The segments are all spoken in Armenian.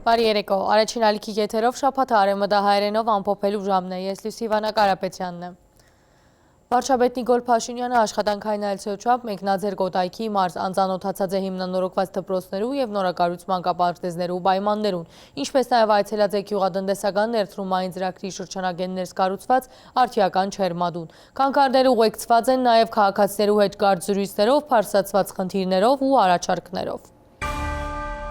Բարի երեկո, առաջին ալիքի եթերով շաբաթը արևմտահայերենով ամփոփելու ժամն է, ես Լուսի Վանա Կարապետյանն եմ։ Վարչապետ Նիկոլ Փաշինյանը աշխատանքային այցելությամբ մեկնաձեր Կոտայքի մարզ անծանոթացած է հիմնանորոգված դպրոցներու եւ նորակառուցման կապարտեզներու պայմաններուն, ինչպես նաեւ այցելած է գյուղատնտեսական ներդրումային ծրագրի շրջանագեններ կառուցված արդիական Չերմադուն։ Կանգառները ուղեկցված են նաեւ քաղաքացիներու հետ կարճ զրույցներով, փարսացված խնդիրներով ու առաջարկներով։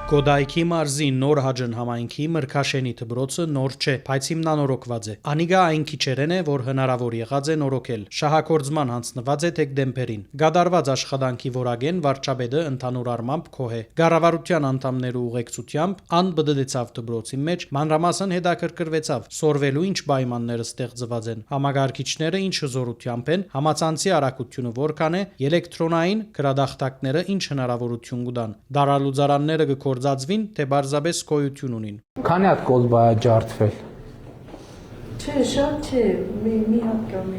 Կոդայքի մարզի նոր հաջն համայնքի մրգաշենի դպրոցը նոր չէ, բայց հիմնանորոգված է։ Անիգա այն քիչերեն է, որ հնարավոր եղած է նորոգել։ Շահագործման հանձնված է դեկտեմբերին։ Գադարված աշխատանքի որագեն վարչապետը ընդհանուր առմամբ քոհ է։ Գարավարության անդամներու ուղեկցությամբ ան բդդեցավ դպրոցի մեջ, մանրամասն հետաքրքրվեցավ, սորվելու ինչ պայմանները ստեղծված են, համագարկիչները ինչ հզորությամբ են, համացանցի արագությունը որքան է, էլեկտրոնային գրադախտակները ինչ հնարավորություն կտան։ Դարալուծարանները գործածվին, թե բարձաբես գոյություն ունին։ Քանի հատ կոլբա է ջարդվել։ Չէ, շատ չէ, մի հատ կամ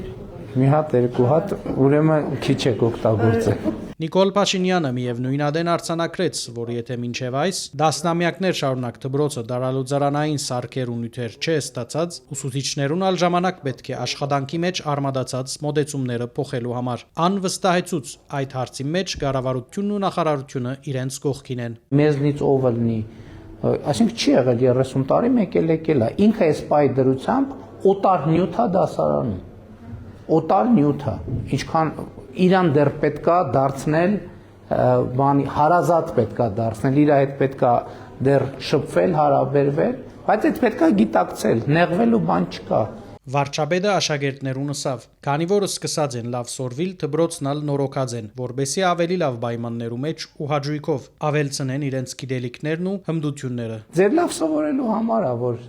մի հատ, երկու հատ, ուրեմն քիչ եք օգտագործել։ Նիկոլ Փաշինյանը միևնույնադեն արձանագրեց, որ եթե մինչև այս դասնամյակներ շարունակ դպրոցը դարալուծարանային սարքեր ու նյութեր չէ ստացած, ուսուցիչներուն ալ ժամանակ պետք է աշխատանքի մեջ արմադացած մոդեցումները փոխելու համար։ Ան վստահեցուց այդ հարցի մեջ կառավարությունն ու նախարարությունը իրենց կողքին են։ Մեզնից ով լինի, այսինքն չի եղել 30 տարի մեկ էլ եկել է։ Ինքը այս պայ դրությամբ օտար նյութ է դասարանում։ Օտար նյութը, ինչքան իրան դեռ պետքա դարձնել բանի հարազատ պետքա դարձնել, իր հետ պետքա դեռ շփվել, հարաբերվել, բայց այդ պետքա գիտակցել, նեղվելու բան չկա։ Վարչապետը աշակերտներուն ըսավ, քանի որ սկսած են լավ սորվիլ, դպրոցն ալ նորոգած են, որբեսի ավելի լավ պայմաններու մեջ ու հաջույքով ավելցնեն իրենց գիտելիքներն ու հմտությունները։ Ձեր լավ սովորելու համար է, որ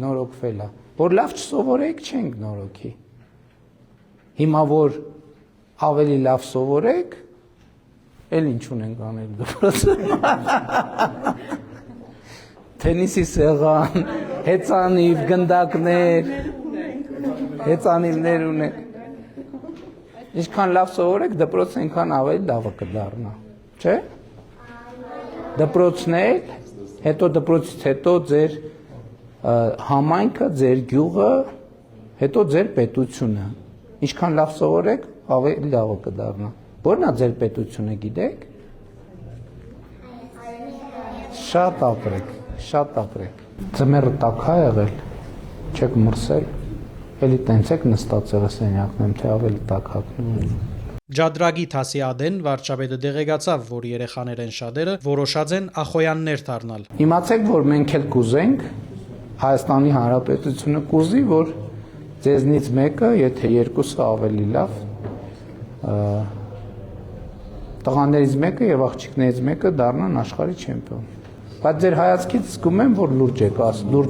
նորոգվել է, որ լավ չսովորեք, չենք նորոգի։ Հիմա որ ավելի լավ սովորեք, էլ ինչ ունենք անել դպրոցը։ Թենիսի սեղան, հեծանիվ, գնդակներ, հեծանիվներ ունենք։ Ինչքան լավ սովորեք, դպրոցը այնքան ավելի լավը կդառնա, չէ՞։ Դպրոցն էլ, հետո դպրոցից հետո ձեր համայնքը, ձեր գյուղը, հետո ձեր պետությունը։ Ինչքան լավ սովորեք, ավելի լավը կդառնա։ Որն է ձեր պետությունը, գիտեք։ Շատ ապրեք, շատ ապրեք։ Ձմեռը տաք է եղել, չեք մրսել, էլի տենց եք նստած եղել սենյակներում, թե ավելի տաք հագնում են։ Ջադրագի Թասիադեն վարչապետը դեղեկացավ, որ երեխաներեն շատերը որոշած են ախոյաններ դառնալ։ Իմացեք, որ մենք էլ կուզենք, Հայաստանի Հանրապետությունը կուզի, որ ձեզնից մեկը, եթե երկուսը ավելի լավ, տղաներից մեկը եւ աղջիկներից մեկը դառնան աշխարհի չեմպիոն։ Բայց ձեր հայացքից զգում եմ, որ լուրջ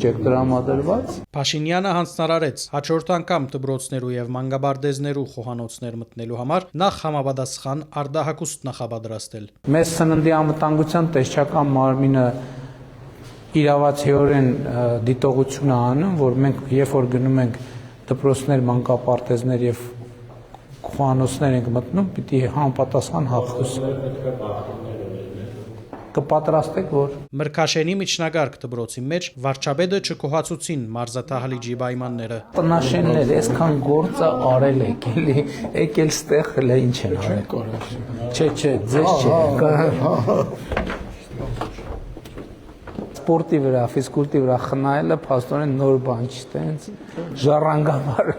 եք տրամադրված։ Փաշինյանը հանձնարարեց հաջորդ անգամ դպրոցներու եւ մանկաբարձերու խոհանոցներ մտնելու համար նախ համապատասխան արտահակուստ նախապատրաստել։ Մեզ սննդի անվտանգության տեսչական մարմինը իրավացիորեն դիտողություն է անում, որ մենք երբ որ գնում ենք դպրոցներ, մանկապարտեզներ եւ խոհանոցներ ենք մտնում, պիտի համապատասխան հագուստ կպատրաստեք, որ Մրգաշենի միջնակարգ դպրոցի մեջ վարչապետը չկոհացուցին մարզաթահլիճի պայմանները։ Տնաշեններ, այսքան գործը արել եք, էլի, եկել ստեղ հələ ինչ են արել։ Չէ, ձեզ չէ։ Սպորտի վրա, ֆիզկուլտի վրա խնայելը փաստորեն նոր բան չի, տենց ժառանգաբար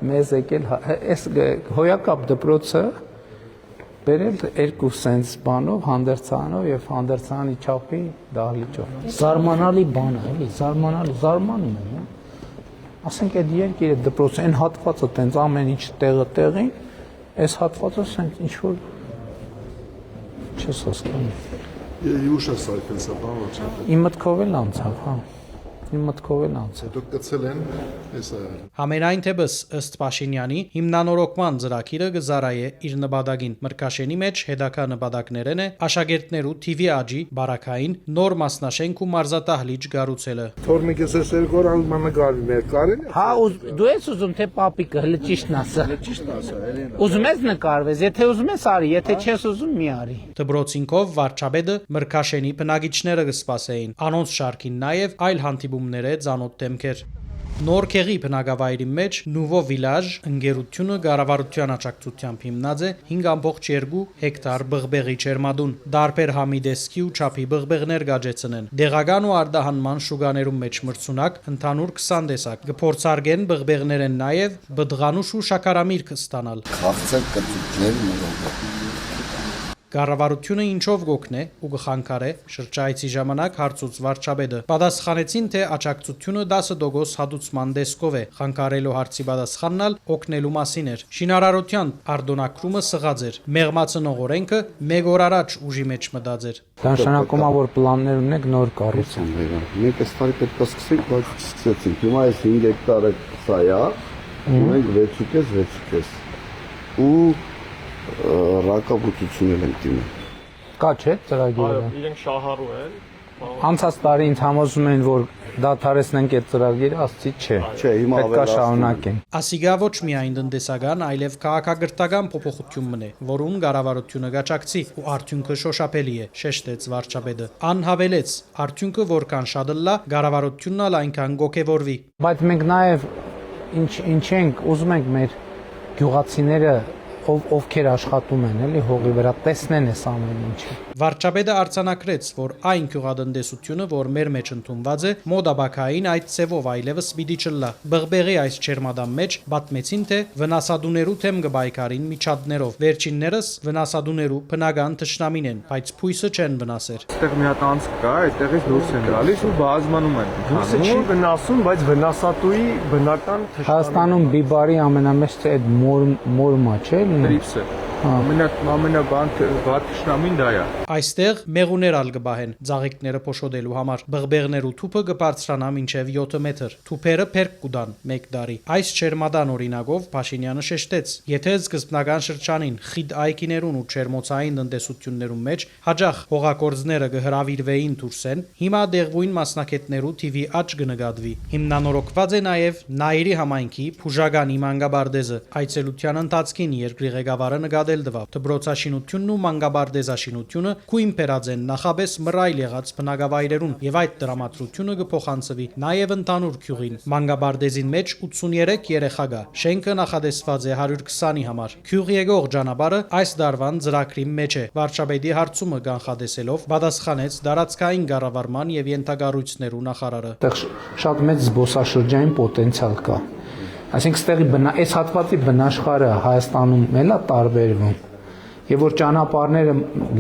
մեզ եկել, այս հոյակապ դպրոցը բերել երկու սենց բանով, հանդերձանով եւ հանդերձանի չափի դահլիճով։ Զարմանալի բան է, էլի, զարմանում եմ։ Ասենք այդ երկիրը դպրոցը այն հատվածը տենց ամեն ինչ տեղը տեղին, այս հատվածը սենց ինչ որ չես հասկանում։ Ուշ է սարքել սա բանը։ Իմ մտքով էլ անցավ, հա։ ինքնին մտքով էլ անցել։ Դուք գցել են հեսա։ Համենայն թեպս ըստ Փաշինյանի հիմնանորոգման ծրագիրը գզարայե իր նպատակին մրկաշենի մեջ հետագա նպատակներն է աշակերտներու TV աճի բարակային նոր մասնաշենք ու մարզատահլիճ գառուցելը։ Թորմիկս էս երկու օր ալմանը գարի մեր կարելի։ Հա, դու ես ուզում թե պապիկը հələ ճիշտն ասա։ Ճիշտ ասա, Էլենա։ Ուզում ես նկարվես, եթե ուզում ես արի, եթե չես ուզում մի արի։ Դբրոցինկով վարչապետը մրկաշենի բնակիչները կսպասեին։ Անոնց շարքին նաև այլ հանդիպումներ է ցանոթ դեմքեր։ Նոր քեղի բնակավայրի մեջ Nouveau Village ընկերությունը կառավարության աջակցությամբ հիմնած է 5.2 հեկտար բղբեղի ջերմադուն։ Դարբեր համիդեսկի ու չափի բղբեղներ գաջեցնեն։ Դեղական ու արդահանման շուկաներում մեջ մրցունակ ընդհանուր 20 տեսակ։ Կփորձարկեն բղբեղներեն նաև բդղանուշ ու շաքարամիրգ ստանալ։ Քաղցր կծուկներ մնալու։ Կառավարությունը ինչով գոքնե ու գխանկարե շրջայցի ժամանակ հարցուց վարչապետը պատասխանեցին թե աջակցությունը 10% հատուցման դեսկով է խանկարելու հարցի պատասխաննալ օգնելու մասին էր շինարարության արդոնակրումը սղած էր մեղմացնող օրենքը մեկ օր առաջ ուժի մեջ մտած էր Դա նշանակում է որ պլաններ ունեք նոր կառուցել Մենք այս տարի պետք է սկսենք, բայց սկսեցինք։ Հիմա այս 5 հեկտարը սա է, մենք 6.5 ու ռակաբուծություն են դիմում։ Կա չէ ծրագիրը։ Իրենք շահառու են։ Անցած տարի ինձ համոզում են որ դադարեցնենք այդ ծրագիրը, ասացի չէ։ Չէ, հիմա Պետք է շարունակենք։ Ասիգա ոչ միայն տնտեսական, այլև քաղաքագրթական փոփոխություն մնե, որում կառավարությունը գաճակցի ու արդյունքը շոշափելի է, շեշտեց վարչապետը։ Անհավելեց, արդյունքը որքան շատ լա, կառավարությունն ալ այնքան գոկեվորվի։ Բայց մենք նաև ինչ ենք ուզում ենք մեր գյուղացիները ովքեր աշխատում են, էլի հողի վրա տեսնեն այս ամեն ինչը։ Վարչապետը արձանագրեց, որ այն գյուղատնտեսությունը, որ մեր մեջ ընդունված է, մոդաբակային այդ ծևով այլևս պիտի չլա։ Բղբեղի այս չերմադան մեջ պատմեցին, թե վնասադուներու թեմ կբայկարին միջադներով։ Վերջիններս վնասադուներու բնական թշնամին են, բայց փույսը չեն վնասեր։ Այստեղ մի հատ անցք կա, այդտեղից դուրս են գալիս ու բազմանում են։ Դուրսը չի վնասում, բայց վնասատուի բնական Հայաստանում բիբարի ամենամեծ այդ մորմա չէ՞ տրիպսը։ Ամենաբան թշնամին դա է։ Այստեղ մեղուներ ալ կբահեն ծաղիկները փոշոտելու համար բղբեղներու թուփը կբարձրանա մինչև 7 մետր թուփերը փերկ կուդան 1 տարի այս չերմադան օրինակով Փաշինյանը շեշտեց եթե սկզբնական շրջանին խիտ այգիներուն ու չերմոցային տնտեսություններում մեջ հաջող հողագործները կհրավիրվեին դուրսեն հիմա դեղվույն մասնակետներու TV աճ կնկատվի հիմնանորոգված է նաև Նայիրի համայնքի Փուժագանի մանգաբարդեզը այցելության ընթացքին երկրի ղեկավարը նկատել տվավ դբրոցաշինությունն ու մանգաբարդեզաշինությունը կույն բերած են նախաբես մռայլ եղած բնակավայրերուն եւ այդ դրամատրությունը կփոխանցվի նաեւ ընդհանուր քյուղին մանգաբարդեզին մեջ 83 երեխա կա շենքը նախադեсված է 120-ի համար քյուղ եկող ճանապարհը այս դարվան ծրագրի մեջ է վարչապետի հարցումը կանխադեսելով պատասխանեց դարածքային կառավարման եւ ենթակառույցներու նախարարը Այդտեղ շատ մեծ զբոսաշրջային պոտենցիալ կա Այսինքն ստեղի այս հատվածի բնաշխարհը Հայաստանում մելա տարբերվում եւ որ ճանապարհները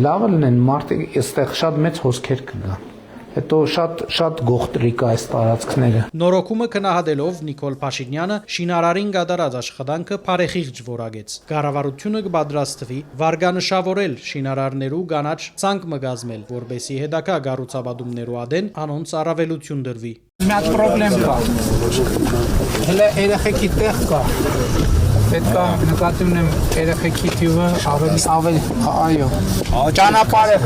լավը լինեն մարդիկ այստեղ շատ մեծ հոսքեր կգան Հետո շատ գողտրիկ այս տարածքները Նորոգումը քնահատելով Նիկոլ Փաշինյանը շինարարին կատարած աշխատանքը բարեխիղճ որակեց կառավարությունը կպատրաստվի վարգանշավորել շինարարներու կանաչ ցանկ մգազմել որբեսի հետագա կառուցաբադումներու ադեն անոնց առավելություն դրվի Մի հատ խնդրեմ կա Հələ երեխեքի տեղ կա Պետք է նկատի ունեմ երեխեքի թիվը ավելի այո ճանապարհը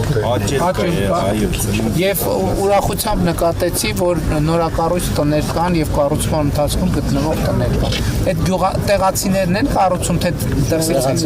աճել կա եւ ուրախությամբ նկատեցի որ նորակառույց տներ կան եւ կառուցման ընթացքում գտնվող տներ կան այդ տեղացիներն են կառուցում թե դրսից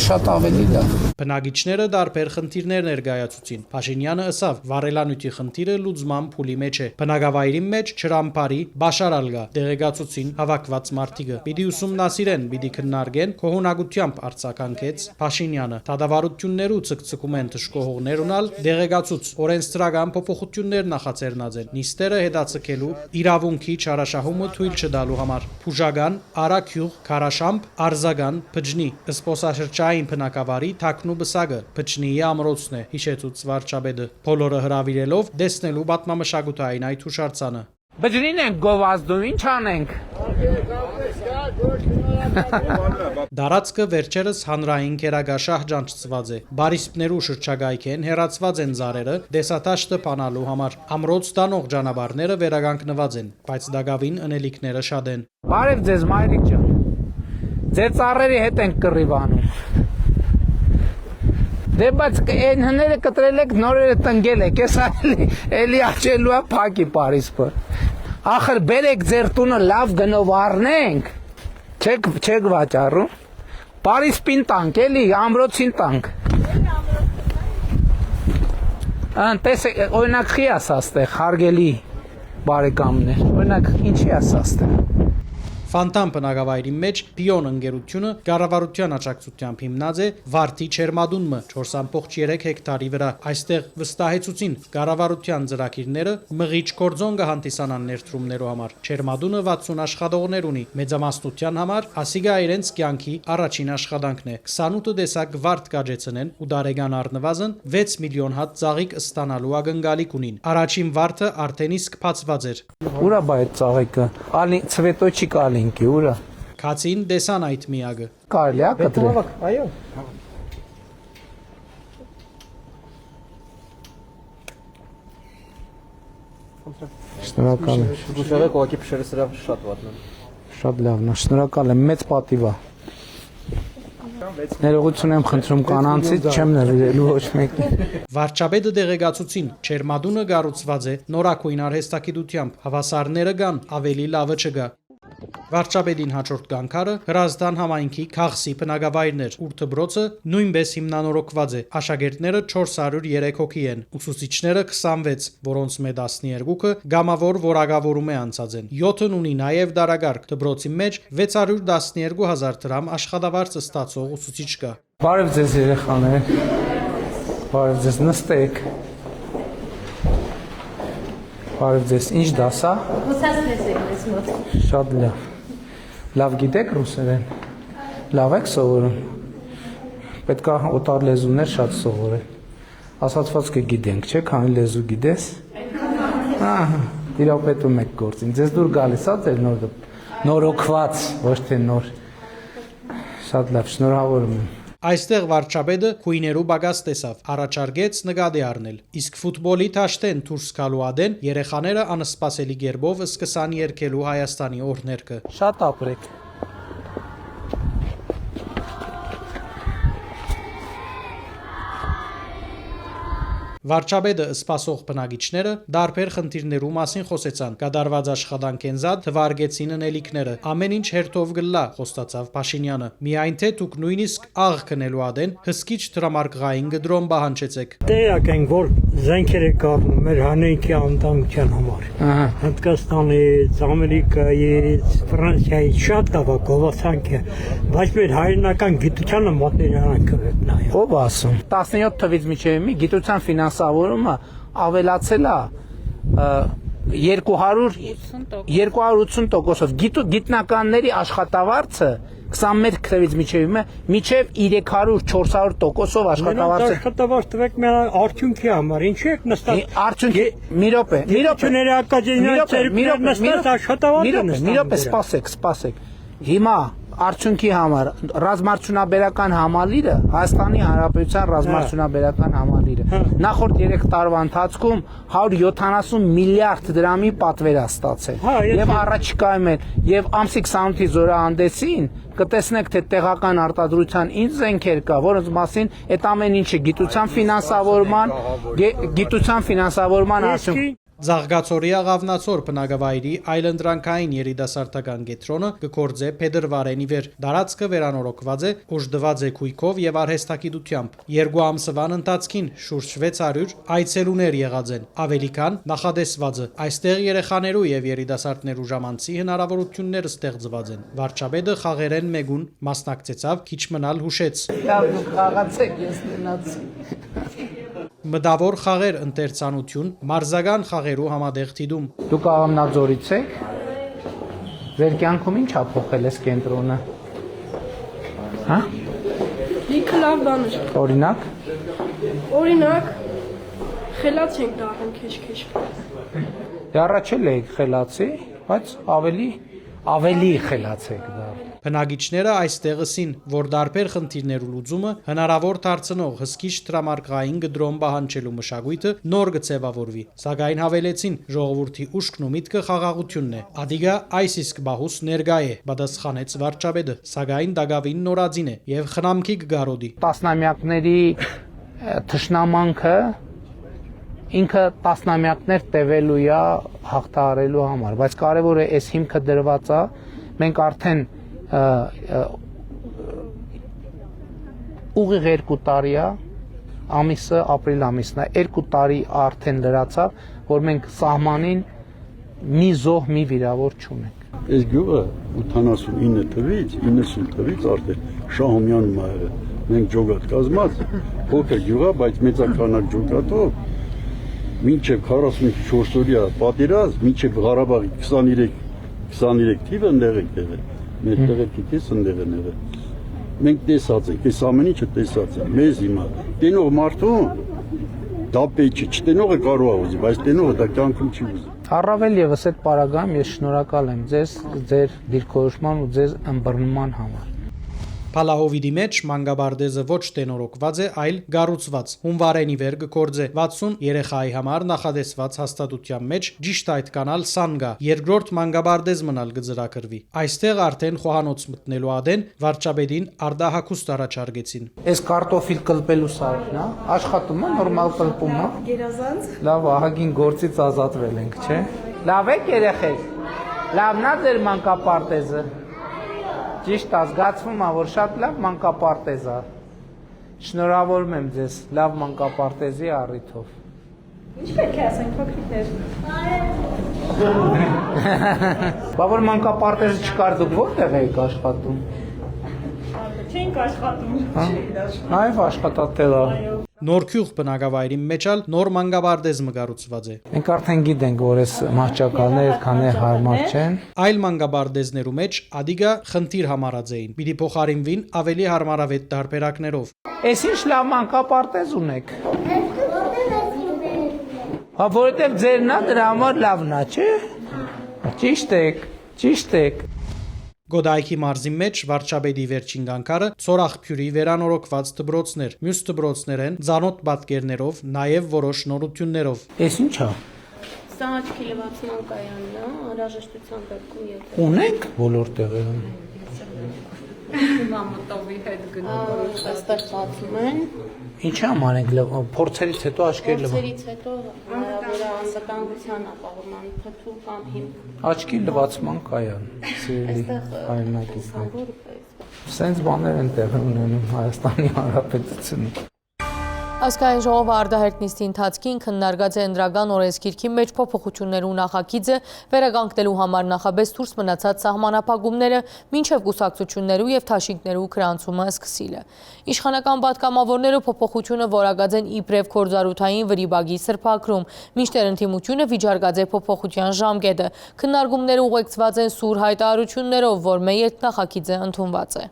շատ ավելի լավ բնակիչները դարբեր խնդիրներ ներկայացուցին Փաշինյանը ըսավ վարելանյութի խնդիրը լուծման փուլի մեջ է բնակավայրի մեջ չրամփարի բաշարալգա դեղեկացուցին հավաքված մարտիկը պիտի ուսումնասիրեն պիտի քննարկեն կողունակությամբ արձագանքեց Փաշինյանը դադավարություններու ցկցկում են թշկողողներ ունալ դեղեկացուց օրենսդրական փոփոխություններ նախաձեռնած են նիստերը հետաձգելու իրավունքի չարաշահումը թույլ չտալու համար Փուժագան Արաքյուղ Քարաշամփ Արձագան Փջնի Սպոսաշրջային բնակավարի Թաքնու բսագը Փջնիի ամրոցն է հիշեցուց վարչապետը բոլորը հրավիրելով դեսնելու պատմամշակութային այդ հուշարձանը Բջրին ենք գովազդում ինչ անենք Դարածքը վերջերս հանրային կերագաշահ ջանչծված է։ Բարիսպներու շրջագայքեն հեռացված են զարերը դեսատաշտը պանալու համար։ Ամրոց տանող ջանաբարները վերագանքնված են, բայց դագավին ընելիքները շատ են։ Բարև ձեզ մայրիկ ջան։ Ձեր ծառերի հետ ենք կռիվանում։ Դե բայց այն հները կտրել եք, նորերը տնգել եք, էս էլի աճելու է փակի Փարիսը։ Ախր բերեք ձեր տունը լավ գնով առնենք։ Չեք վաճառում։ Փարիսպին տանք, էլի ամրոցին տանք։ Տեսեք, օրինակ խի ասաստեղ, հարգելի բարեկամներ, օրինակ ինչի ասաստեղ։ Ֆանտամ բնակավայրի մեջ Պիոն ընկերությունը կառավարության աջակցությամբ հիմնած է Վարդի Չերմադունմը 4.3 հեկտարի վրա։ Այստեղ վստահեցուցին կառավարության ծրագիրները մղիչ կորձոն կհանդիսանան ներդրումներու համար։ Չերմադունը 60 աշխատողներ ունի։ Մեծամասնության համար ասիգա իրենց կյանքի առաջին աշխատանքն է։ 28 տեսակ վարդ կաջեցնեն ու դարեգան առնվազն 6 միլիոն հատ ծաղիկ ստանալու ակնկալիք ունին։ Առաջին վարդը արդեն իսկ փածված էր։ Ուրա բայ այդ ծաղիկը, ցվետոչիկ ալինքի, ուրա։ Քացին դեսան այդ միագը։ Կարելի է կտրել։ Այո։ Շնորհակալ եմ։ Գուշավեք ուղղակի փշերը սրա շատ վատն են։ Շատ լավն է, շնորհակալ եմ, մեծ պատիվ է։ Ներողություն եմ խնդրում կանանցից, չեմ նվիրելու ոչ մեկին։ Վարչապետը դեղեկացուցին, Չերմադունը կառուցված է նորակույն արհեստագիտությամբ, հավասարները կան, ավելի լավը չկա։ Վարչապետին հաջորդ գանքարը Հրազդան համայնքի Քաղսի բնակավայրն էր, ուր դպրոցը նույնպես հիմնանորոգված է։ Աշակերտները 403 հոգի են, ուսուցիչները 26, որոնց մեծ 12-ը գամավոր որակավորում է անցած են։ 7-ն ունի նաև դարակարգ, դպրոցի մեջ 612,000 դրամ աշխատավարձ ստացող ուսուցիչ կա։ Բարև ձեզ երեխաներ։ Բարև ձեզ, նստեք։ Բարև ձեզ, ինչ դաս է։ Ուսացնես եք մեզ մոտ։ Շատ լավ։ Լավ գիտեք ռուսերեն։ Լավ եք սովորում։ Պետք է օտար լեզուներ շատ սովորել։ Ասացված կգիտենք, չէ՞, քանի լեզու գիտես։ Ահա, տիրապետում եք գործին։ Ձեզ դուր գալիս է ձեր նորոգված, ոչ թե նոր։ Շատ լավ, շնորհավորում եմ։ Այստեղ վարչապետը քույներու բագաս տեսավ, առաջարկեց նկատի առնել։ Իսկ ֆուտբոլի թաշտեն դուրս գալու ադեն երեխաները անսպասելի գերբով սկսան երգելու Հայաստանի օրհներգը։ Շատ ապրեք։ Վարչապետը սպասող բնակիչները դարբեր խնդիրներու մասին խոսեցան, կատարված աշխատանքեն զատ թվարկեցին ընելիքները, ամեն ինչ հերթով գլա, խոստացավ Փաշինյանը։ Միայն թե դուք նույնիսկ աղ քնելու ադեն հսկիչ դրամարկղային գդրոն բահանջեցեք։ Տեղակ ենք, որ զենքեր է կառնում մեր հանրենքի անվտանգության համար։ Հնդկաստանից, Ամերիկայից, Ֆրանսիայից շատ լավ է գովացանքը, բայց մեր հայրենական գիտությանը մոտենալանքը նայ։ Ով ասում 17 թվից միջև մի գիտության ֆինանսավորումը ավելացել է 280%-ով գիտնականների աշխատավարձը 21 թվից միջև 300-400%-ով աշխատավարձը աշխատավարձ տվեք մեր արդյունքի համար, ինչու եք նստած արդյունքի մի րոպե սպասեք հիմա արդյունքի համար ռազմարդյունաբերական համալիրը Հայաստանի Հանրապետության ռազմարդյունաբերական համալիրը նախորդ 3 տարվա ընթացքում 170 միլիարդ դրամի պատվեր է ստացել եւ առաջիկայում եւ ամսի 28-ի զորահանդեսին կտեսնեք թե տեղական արտադրության ինչ զենքեր կա, որոնց մասին այդ ամեն ինչը գիտության ֆինանսավորման արդյունք Զաղգացորի աղավնացոր բնակավայրի այլընտրանքային երիտասարդական կենտրոնը կգործե փետրվարենի վեր։ Դարածքը վերանորոգված է, օժտված է քույքով եւ արհեստագիտությամբ։ 2 ամսվան ընթացքին շուրջ 600 այցելուներ եղած են, ավելի քան նախադեсվածը։ Այստեղ երեխաներու եւ երիտասարդներու ժամանցի հնարավորություններ ստեղծված են։ Վարչապետը խաղերեն մեգուն մասնակցեցավ, քիչ մնալ հուշեց։ Լավ խաղացեք, ես մնացի։ Մտավոր խաղեր ընտերցանություն, մարզական խաղերու համատեղ դիտում։ Դուք Աղամնաձորից եք։ Ձեր կյանքում ինչ ա փոխել այս կենտրոնը։ Հա? Լիքը լավ բաներ։ Օրինակ, խելաց ենք դառնում քեշ։ դե առաջ էլ եք խելացի, բայց ավելի ավելի խելացեք դա։ Բնագիչները այստեղ ըսին, որ դարբեր խնդիրներու լուծումը հնարավոր դարձնող հսկիչ տրամարկղային գդրոն պահանջելու մշակույթը նոր կձևավորվի, սակայն հավելեցին ժողովրդի ուշքն ու միտքը խաղաղությունն է։ Ադիգա այս իսկ բահուս ներկա է, պատասխանեց վարչապետը, սակայն դակավին նորածին է եւ խնամքի կգարոդի։ Տասնամյակների թշնամանքը ինքը տասնամյակներ տևելու է հաղթահարելու համար, բայց կարևորը այս հիմքը դրված է, մենք արդեն ուղիղ 2 տարի է, ամիսը ապրիլ ամիսն է, 2 տարի արդեն լրացավ, որ մենք սահմանին մի զոհ, մի վիրավոր չունենք։ Այս գյուղը 89 թվից, 90 թվից արդեն Շահումյանում ա եղել։ Մենք ջոկատ կազմած, փոքր գյուղ է, բայց մեծականակ ջոկատով մինչև 44 օրյա պատերազմ, մինչև Ղարաբաղի 23 թիվը ընդեղ եք եղել, մեր տեղեկից ընդեղ են եղել։ Մենք տեսած ենք, այս ամեն ինչը տեսած ենք, մեզ հիմա տենող մարդուն դա պետք է, չտենողը կարող է ուզի, բայց տենողը դա կյանքում չի ուզի։ Առավել եւս այդ պարագայում ես շնորհակալ եմ ձեզ, ձեր դիրքորոշման ու ձեզ ըմբռնման համար։ Փալահովիդի մեջ մանգաբարդեզը ոչ տենորոգված է, այլ գառուցված։ Հունվարենի վեր կգործե 60 երեխայի համար նախադեсված հաստատության մեջ ճիշտ այդ կանալ սանգա, երկրորդ մանգաբարդեզ մնալ կձրակրվի։ Այստեղ արդեն խոհանոց մտնելու ադեն վարչապետին արդահակուստ առաջարկեցին։ Այս կարտոֆիլ կլպելու սարքն է, աշխատում է, նորմալ կլպում է։ Գերազանց։ Լավ, ահագին գործից ազատվել ենք, չէ՞։ Լավ եք երեխեք։ Լավն է ձեր մանկապարտեզը։ Ճիշտ է, զգացվում է, որ շատ լավ մանկապարտեզ է։ Շնորհավորում եմ ձեզ լավ մանկապարտեզի առիթով։ Ինչ պետք է ասենք փոքրիկներ։ Բա որ մանկապարտեզը չկար, դուք որտեղ եք աշխատում։ Չենք աշխատում։ Այո, աշխատատեղ է։ Նորքյուղ բնակավայրի մեջ ալ նոր մանգաբարդեզ մգառուցված է։ Մենք արդեն գիտենք, որ այս մահճակալները քան է հարմար չեն։ Այլ մանգաբարդեզներու մեջ ադիգա խնդիր համարած էին։ Պիտի փոխարինվին ավելի հարմարավետ տարբերակներով։ Այս ինչ լավ մանկապարտեզ ունեք։ Հա, որովհետև ձերն է, դրա համար լավն է, չէ՞։ Ճիշտ եք, ճիշտ եք։ Գոդայքի մարզի մեջ վարչապետի վերջին գանքարը ծորախփյուրի վերանորոգված դբրոցներ, մյուս դբրոցներեն ցանոթ պատկերներով, նաև որոշ նորություններով։ Այս ի՞նչ է։ Սա աչքի լվացման կայանն է, անհրաժեշտության դեպքում եթե Ունենք բոլոր տեղերում։ մամուտովի հետ գնում, այստեղ բացում են։ Ինչի՞ համար ենք փորձերից հետո աչքեր լվացում։ Փորձերից հետո հնարավոր է անվտանգության ապահովման փթու կամ հիմք։ Աչքի լվացման կայան, սիրելի հայրենակիցներ։ Սենց բաներ են տեղի ունենում Հայաստանի Հանրապետությունում։ Ազգային ժողովը արտահերտ նիստի ընթացքին քննարկած է ընտրական օրենսգիրքի մեջ փոփոխություններու նախագիծը վերականգնելու համար նախաբես դուրս մնացած սահմանափակումները մինչև կուսակցություններու եւ թաշինքներու գրանցումը սկսիլը։ Իշխանական պատգամավորները փոփոխությունը որակած են իբրև գործառութային վրիբագի սրբակրում, մինչդեռ ընդդիմությունը վիճարկած է փոփոխության ժամկետը։ Քննարկումները ուղեկցված են սուր հայտարարություններով, որ մեկ նախագիծը ընդունված է։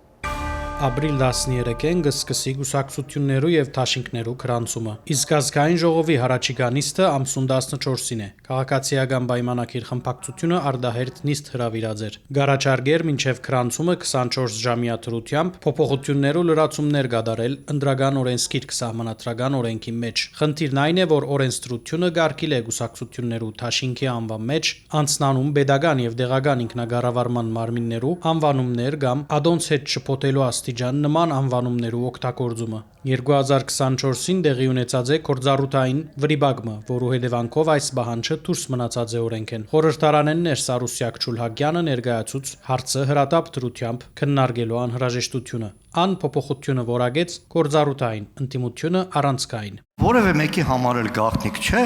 Ապրիլ 13-ին կսկսի կուսակցություններու եւ թաշինքներու գրանցումը։ Իսկ ազգային ժողովի հառաջիկա նիստը ամսուն 14-ին է։ Քաղաքացիական պայմանագիր խմբակցությունը արդահերտ նիստ հրավիրած էր։ Գարաչարգեր մինչև գրանցումը 24 ժամյա թրությամբ փոփոխություններու լրացումներ կատարել ընտրական օրենսգիրք սահմանադրական օրենքի մեջ։ Խնդիրն այն է, որ օրենսդրությունը գարկիլ է կուսակցություններու թաշինքի անվան մեջ անցնանում pedagogan եւ դեղական ինքնագառավարման մարմիններու անվանումներ կամ ադոնց հետ շփոթելու աստիճան նման անվանումներու օգտագործումը 2024-ին տեղի ունեցած է գործառութային վրիբագը, որու հետևանքով այս բանջը դուրս մնացած է օրենքեն։ Խորհրդարանեն Սարուսյակ Չուլհակյանը ներկայացուց հարցը հրատապ դրությամբ քննարկելու անհրաժեշտությունը։ Ան փոփոխությունը որակեց գործառութային, ընդդիմությունը առանցքային։ Որևէ մեկի համար էլ գաղտնիք չէ,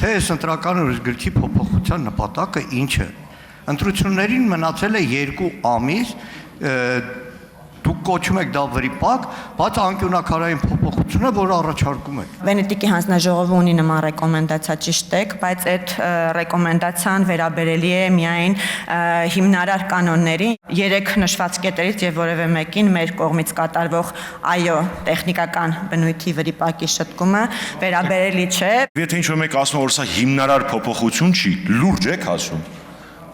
թե այս ընտրական օրենսգրքի փոփոխության նպատակը ինչ է։ Ընտրություններին մնացել է 2 ամիս, դուք կոչում եք դա վրիպակ, բայց անկյունակարային փոփոխությունը, որ առաջարկում եք։ Վենետիկի հանձնաժողովը ունի նման ռեկոմենդացիա, ճիշտ է, բայց այդ ռեկոմենդացիան վերաբերելի է միայն հիմնարար կանոններին, 3 նշված կետերից եւ որևէ մեկին մեր կողմից կատարվող այո տեխնիկական բնույթի վրիպակի շտկումը վերաբերելի չէ։ Եթե ինչ-որ մեկ ասում որ սա հիմնարար փոփոխություն չի, լուրջ եք ասում։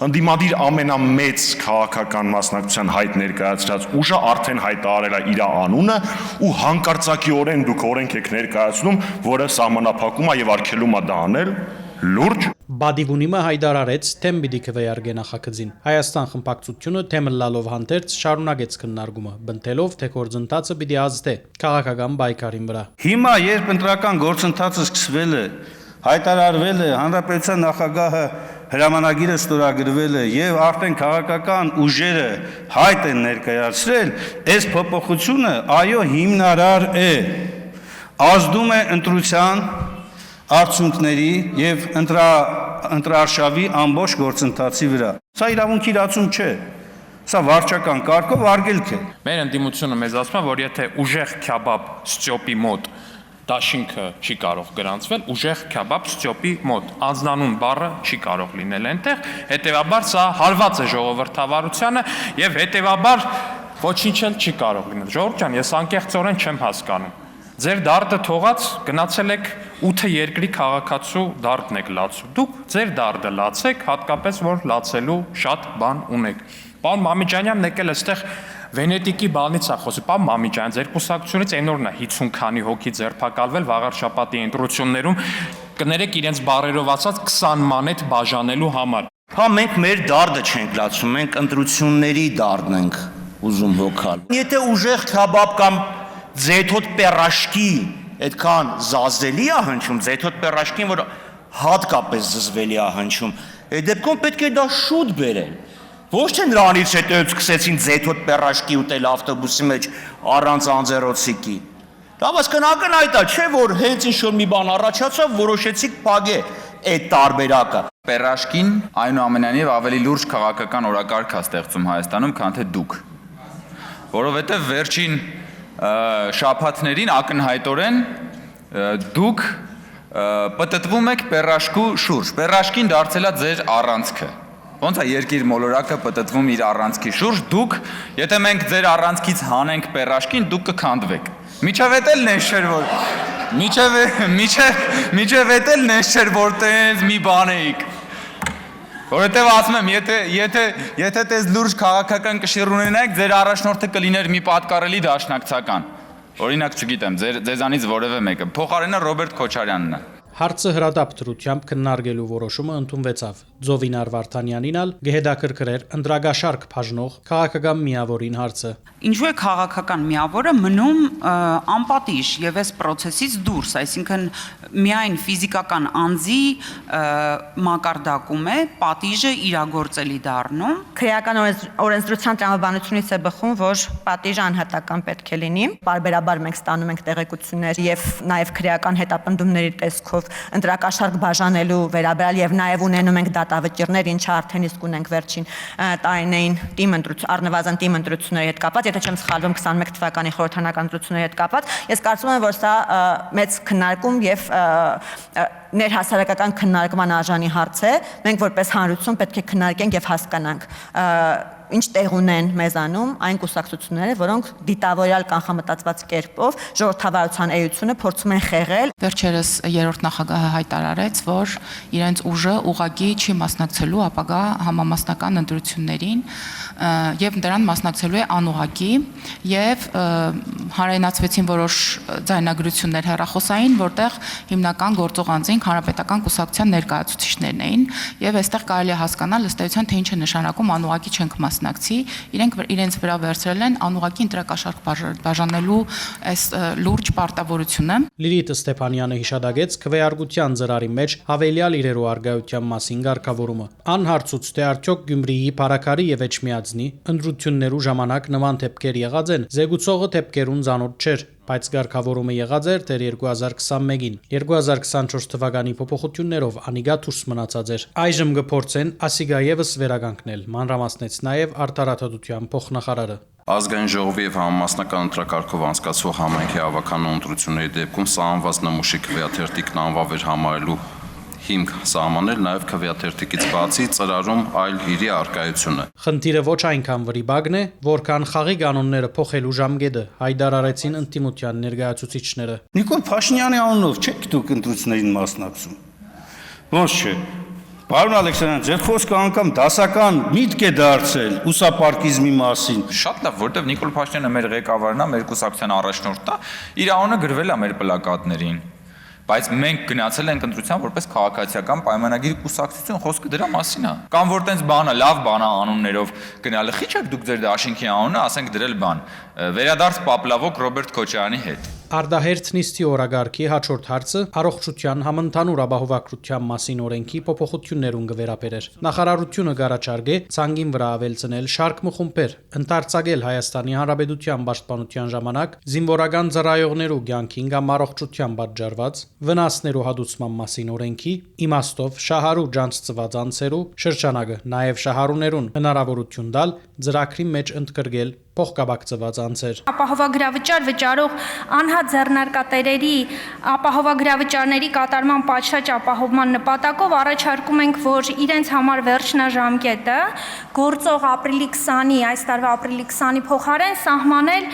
ընդդիմադիր ամենամեծ քաղաքական մասնակցության հայտ ներկայացրած ուժը արդեն հայտարարել է իր անունը ու հանկարծակիորեն դուք օրենք եք ներկայացնում, որը սահմանափակում է եւ արգելում է դա անել, լուրջ։ Բադիվունիմը հայտարարեց, թե պիտի քվեարկե նախագծին։ Հայաստան խմբակցությունը թեմը լալով հանդերձ շարունակեց քննարկումը, բնտելով, թե գործընթացը պիտի ազդե քաղաքական պայքարին վրա։ Հիմա, երբ ընտրական գործընթացը սկսվել է, հայտարարվել է, հանրապետության նախագահը հրամանագիրը ստորագրվել է եւ արդեն քաղաքական ուժերը հայտ են ներկայացրել, այս փոփոխությունը այո հիմնարար է, ազդում է ընտրության արդյունքների եւ ընտրարշավի ամբողջ գործընթացի վրա։ Սա իրավունքի իրացում չէ։ Սա վարչական կարգով արգելք է։ Մեր ընդդիմությունը մեզ ասում է, որ եթե ուժեղ քյաբաբ ստյոպի մոտ դաշինքը չի կարող գրանցվել, ուժեղ քյաբաբ ստյոպի մոտ անձնանուն բառը չի կարող լինել այնտեղ, հետեւաբար սա հարված է ժողովրդավարությանը եւ հետեւաբար ոչինչ էլ չի կարող լինել։ Ժողովուրդ ջան, ես անկեղծորեն չեմ հասկանում։ Ձեր դարտը թողած գնացել եք 8 երկրի քաղաքացու դարտն եք լացու։ Դուք ձեր դարտը լացեք, հատկապես որ լացելու շատ բան ունեք։ Պարոն Մամիջանյանն եկել այստեղ Վենետիկի բանից է խոսում, պարոն Մամիջան, ձեր կուսակցությունից այն օրն է 50 քանի հոգի ձերբակալվել վաղար շաբաթի ընտրություններում, կներեք իրենց բառերով ասած 20 մանետ բաժանելու համար։ Հա մենք մեր դարտը չենք լացում, մենք ընտրությունների դարտն ենք ուզում հոգալ։ Եթե ուժեղ քաբաբ կամ ձեթոտ պերաշկի այդքան զազելի է հնչում, ձեթոտ պերաշկին, որ հատկապես զզվելի է հնչում, այդ դեպքում պետք է դա շուտ բերել։ Ոչ թե նրանից հետո սկսեցին ձեթոտ պերաշկի ուտել ավտոբուսի մեջ առանց անձեռոցիկի։ Դա հասկանական այդ է, չէ՞ որ հենց ինչ-որ մի բան առաջացավ, որոշեցիք փագե այդ տարբերակը։ Պերաշկին այնուամենայնիվ ավելի լուրջ քաղաքական օրակարգ է ստեղծում Հայաստանում, քան թե դուք։ Որովհետև վերջին շաբաթներին ակնհայտորեն դուք պտտվում եք պերաշկու շուրջ։ Պերաշկին դարձել է ձեր առանցքը։ Ոնց է երկիր մոլորակը պտտվում իր առանցքի շուրջ, դուք, եթե մենք ձեր առանցքից հանենք պերաշկին, դուք կքանդվեք։ Միջև էլ նես չէր, որ միջև էլ նես չէր, որ տենց մի բան էիք։ Որովհետև ասում եմ, եթե տես լուրջ քաղաքական կշիռ ունենայիք, ձեր առաջնորդը կլիներ մի պատկառելի դաշնակցական։ Օրինակ, չգիտեմ, ձեզանից որևէ մեկը, փոխարենը Ռոբերտ Քոչարյանն է։ Հարցը հրատապ դրությամբ քննարկելու որոշումը ընդունվեցավ։ Զովինար Վարդանյանին ալ գեհդակրկրեր ընդրագաշարք բաժնող քաղաքական միավորին հարցը։ Ինչու է քաղաքական միավորը մնում անպատիժ եւ այս process-ից դուրս, այսինքն միայն ֆիզիկական անձի մակարդակում է պատիժը իրագործելի դառնում։ Քրեական օրենսդրության տրամաբանությունից է բխում, որ պատիժը անհատական պետք է լինի։ Բարբերաբար մենք ստանում ենք տեղեկություններ եւ նաեւ քրեական հետապնդումների տեսքով ընտրակաշարք բաժանելու վերաբերյալ եւ նաեւ ունենում ենք դատավճիռներ, ինչը արդեն իսկ ունենք վերջին տարիներին առնվազն թիմ ընտրությունների հետ կապված, եթե չեմ սխալվում 21 թվականի խորհրդարանական ընտրությունների հետ կապված, ես կարծում եմ, որ սա մեծ քննարկում եւ ներհասարակական քննարկման արժանի հարց է։ Մենք որպես հանրություն պետք է քննարկենք եւ հասկանանք ինչ տեղ ունեն մեզանում այն կուսակցությունները, որոնք դիտավորյալ կանխամտածված կերպով ժողովրդավարության էությունը փորձում են խեղել։ Վերջերս երրորդ նախագահը հայտարարեց, որ իրենց ուժը ուղղակի չի մասնակցելու ապագա համամասնական ընտրություններին եւ դրան մասնակցելու է անուղղակի եւ հանրայնացվեցին որոշ ձայնագրություններ հեռախոսային, որտեղ հիմնական գործող անձինք հանրապետական կուսակցության ներկայացուցիչներն էին եւ այստեղ կարելի է հասկանալ ըստ էության թե ինչ է նշանակում անուղղակի չենք մասնակցի, իրենց վրա վերցրել են անուղղակի ընտրակաշարք բաժանելու այս լուրջ պարտավորությունը։ Լիլիթ Ստեփանյանը հիշադակեց քվեարկության ծրարի մեջ հավելյալ իրերու արգայության մասին ղեկավարումը։ Անհարցուց թե արդյոք Գյումրիի Փարաքարի եւ Էջմիածնի ընտրություններու ժամանակ նման թեփքեր եղած են, զեկուցողը թեփքերուն ցանոթ չէր, բայց ղեկավարումը եղած էր դեռ 2021-ին։ 2024 թվականի փոփոխություններով անիգա դուրս մնացած էր։ Այժմ կփորձեն ասիգա եւս վերականգնել, մանրամասնեց նաեւ արտարադատության փոխնախարարը։ Ազգային ժողովի եւ համամասնական ընտրակարգով անցկացվող համայնքի հավաքանուն ընտրությունների դեպքում սահմանված նմուշի քվեաթերթիկն անվավեր համարելու հիմք սահմանել նաև քվեաթերթիկից բացի ծրարում այլ հիրի արկայությունը։ Խնդիրը ոչ այնքան վրիբագն է, որքան խաղի կանոնները փոխելու ժամկետը, հայտարարեցին ընդդիմության ներկայացուցիչները։ Նիկոլ Փաշինյանի անունով չեք դուք ընտրություններին մասնակցում։ Ոնց չէ։ Պարոն Ալեքսանդրյան, ձեր խոսքը անգամ դասական միտք է դարձել ուսապարկիզմի մասին։ Շատ լավ, որտեվ Նիկոլ Փաշինյանը մեր ղեկավարն է, մեր կուսակցության առաջնորդն է, իր անունը գրվել է մեր պլակատներին։ Բայց մենք գնացել ենք ընտրության որպես քաղաքացիական պայմանագիր կուսակցություն, խոսքը դրա մասին է։ Կամ որ տենց բանը, լավ բան է անուններով գնալը, խիչ եք դուք ձեր դաշինքի անունը, ասենք դրել բան։ Վերադարձ Պապլավոկ Ռոբերտ Քոչարյանի հետ։ Արդահերթ նիստի օրագարկի հաջորդ հարցը առողջության համընդհանուր ապահովագրության մասին օրենքի փոփոխություններուն կվերապերեր։ Նախարարությունը գարաչարգե ցանգին վրա ավելցնել շարք մխումբեր, ընդարձակել Հայաստանի Հանրապետության պաշտպանության ժամանակ զինվորական ծառայողներու կյանքին կամ առողջության պատճառված վնասներու հատուցման մասին օրենքի իմաստով շահարու ջանցված անձերու շրջանակը, նաև շահարուներուն հնարավորություն տալ ծրագրի մեջ ընդգրկել փոխկապակցված անձեր։ Ապահովագրավճար վճարող անհատ ձեռնարկատերերի ապահովագրավճարների կատարման պատշաճ ապահովման նպատակով առաջարկում ենք, որ իրենց համար վերջնաժամկետը գործող ապրիլի 20-ի, այս տարվա ապրիլի 20-ի փոխարեն սահմանել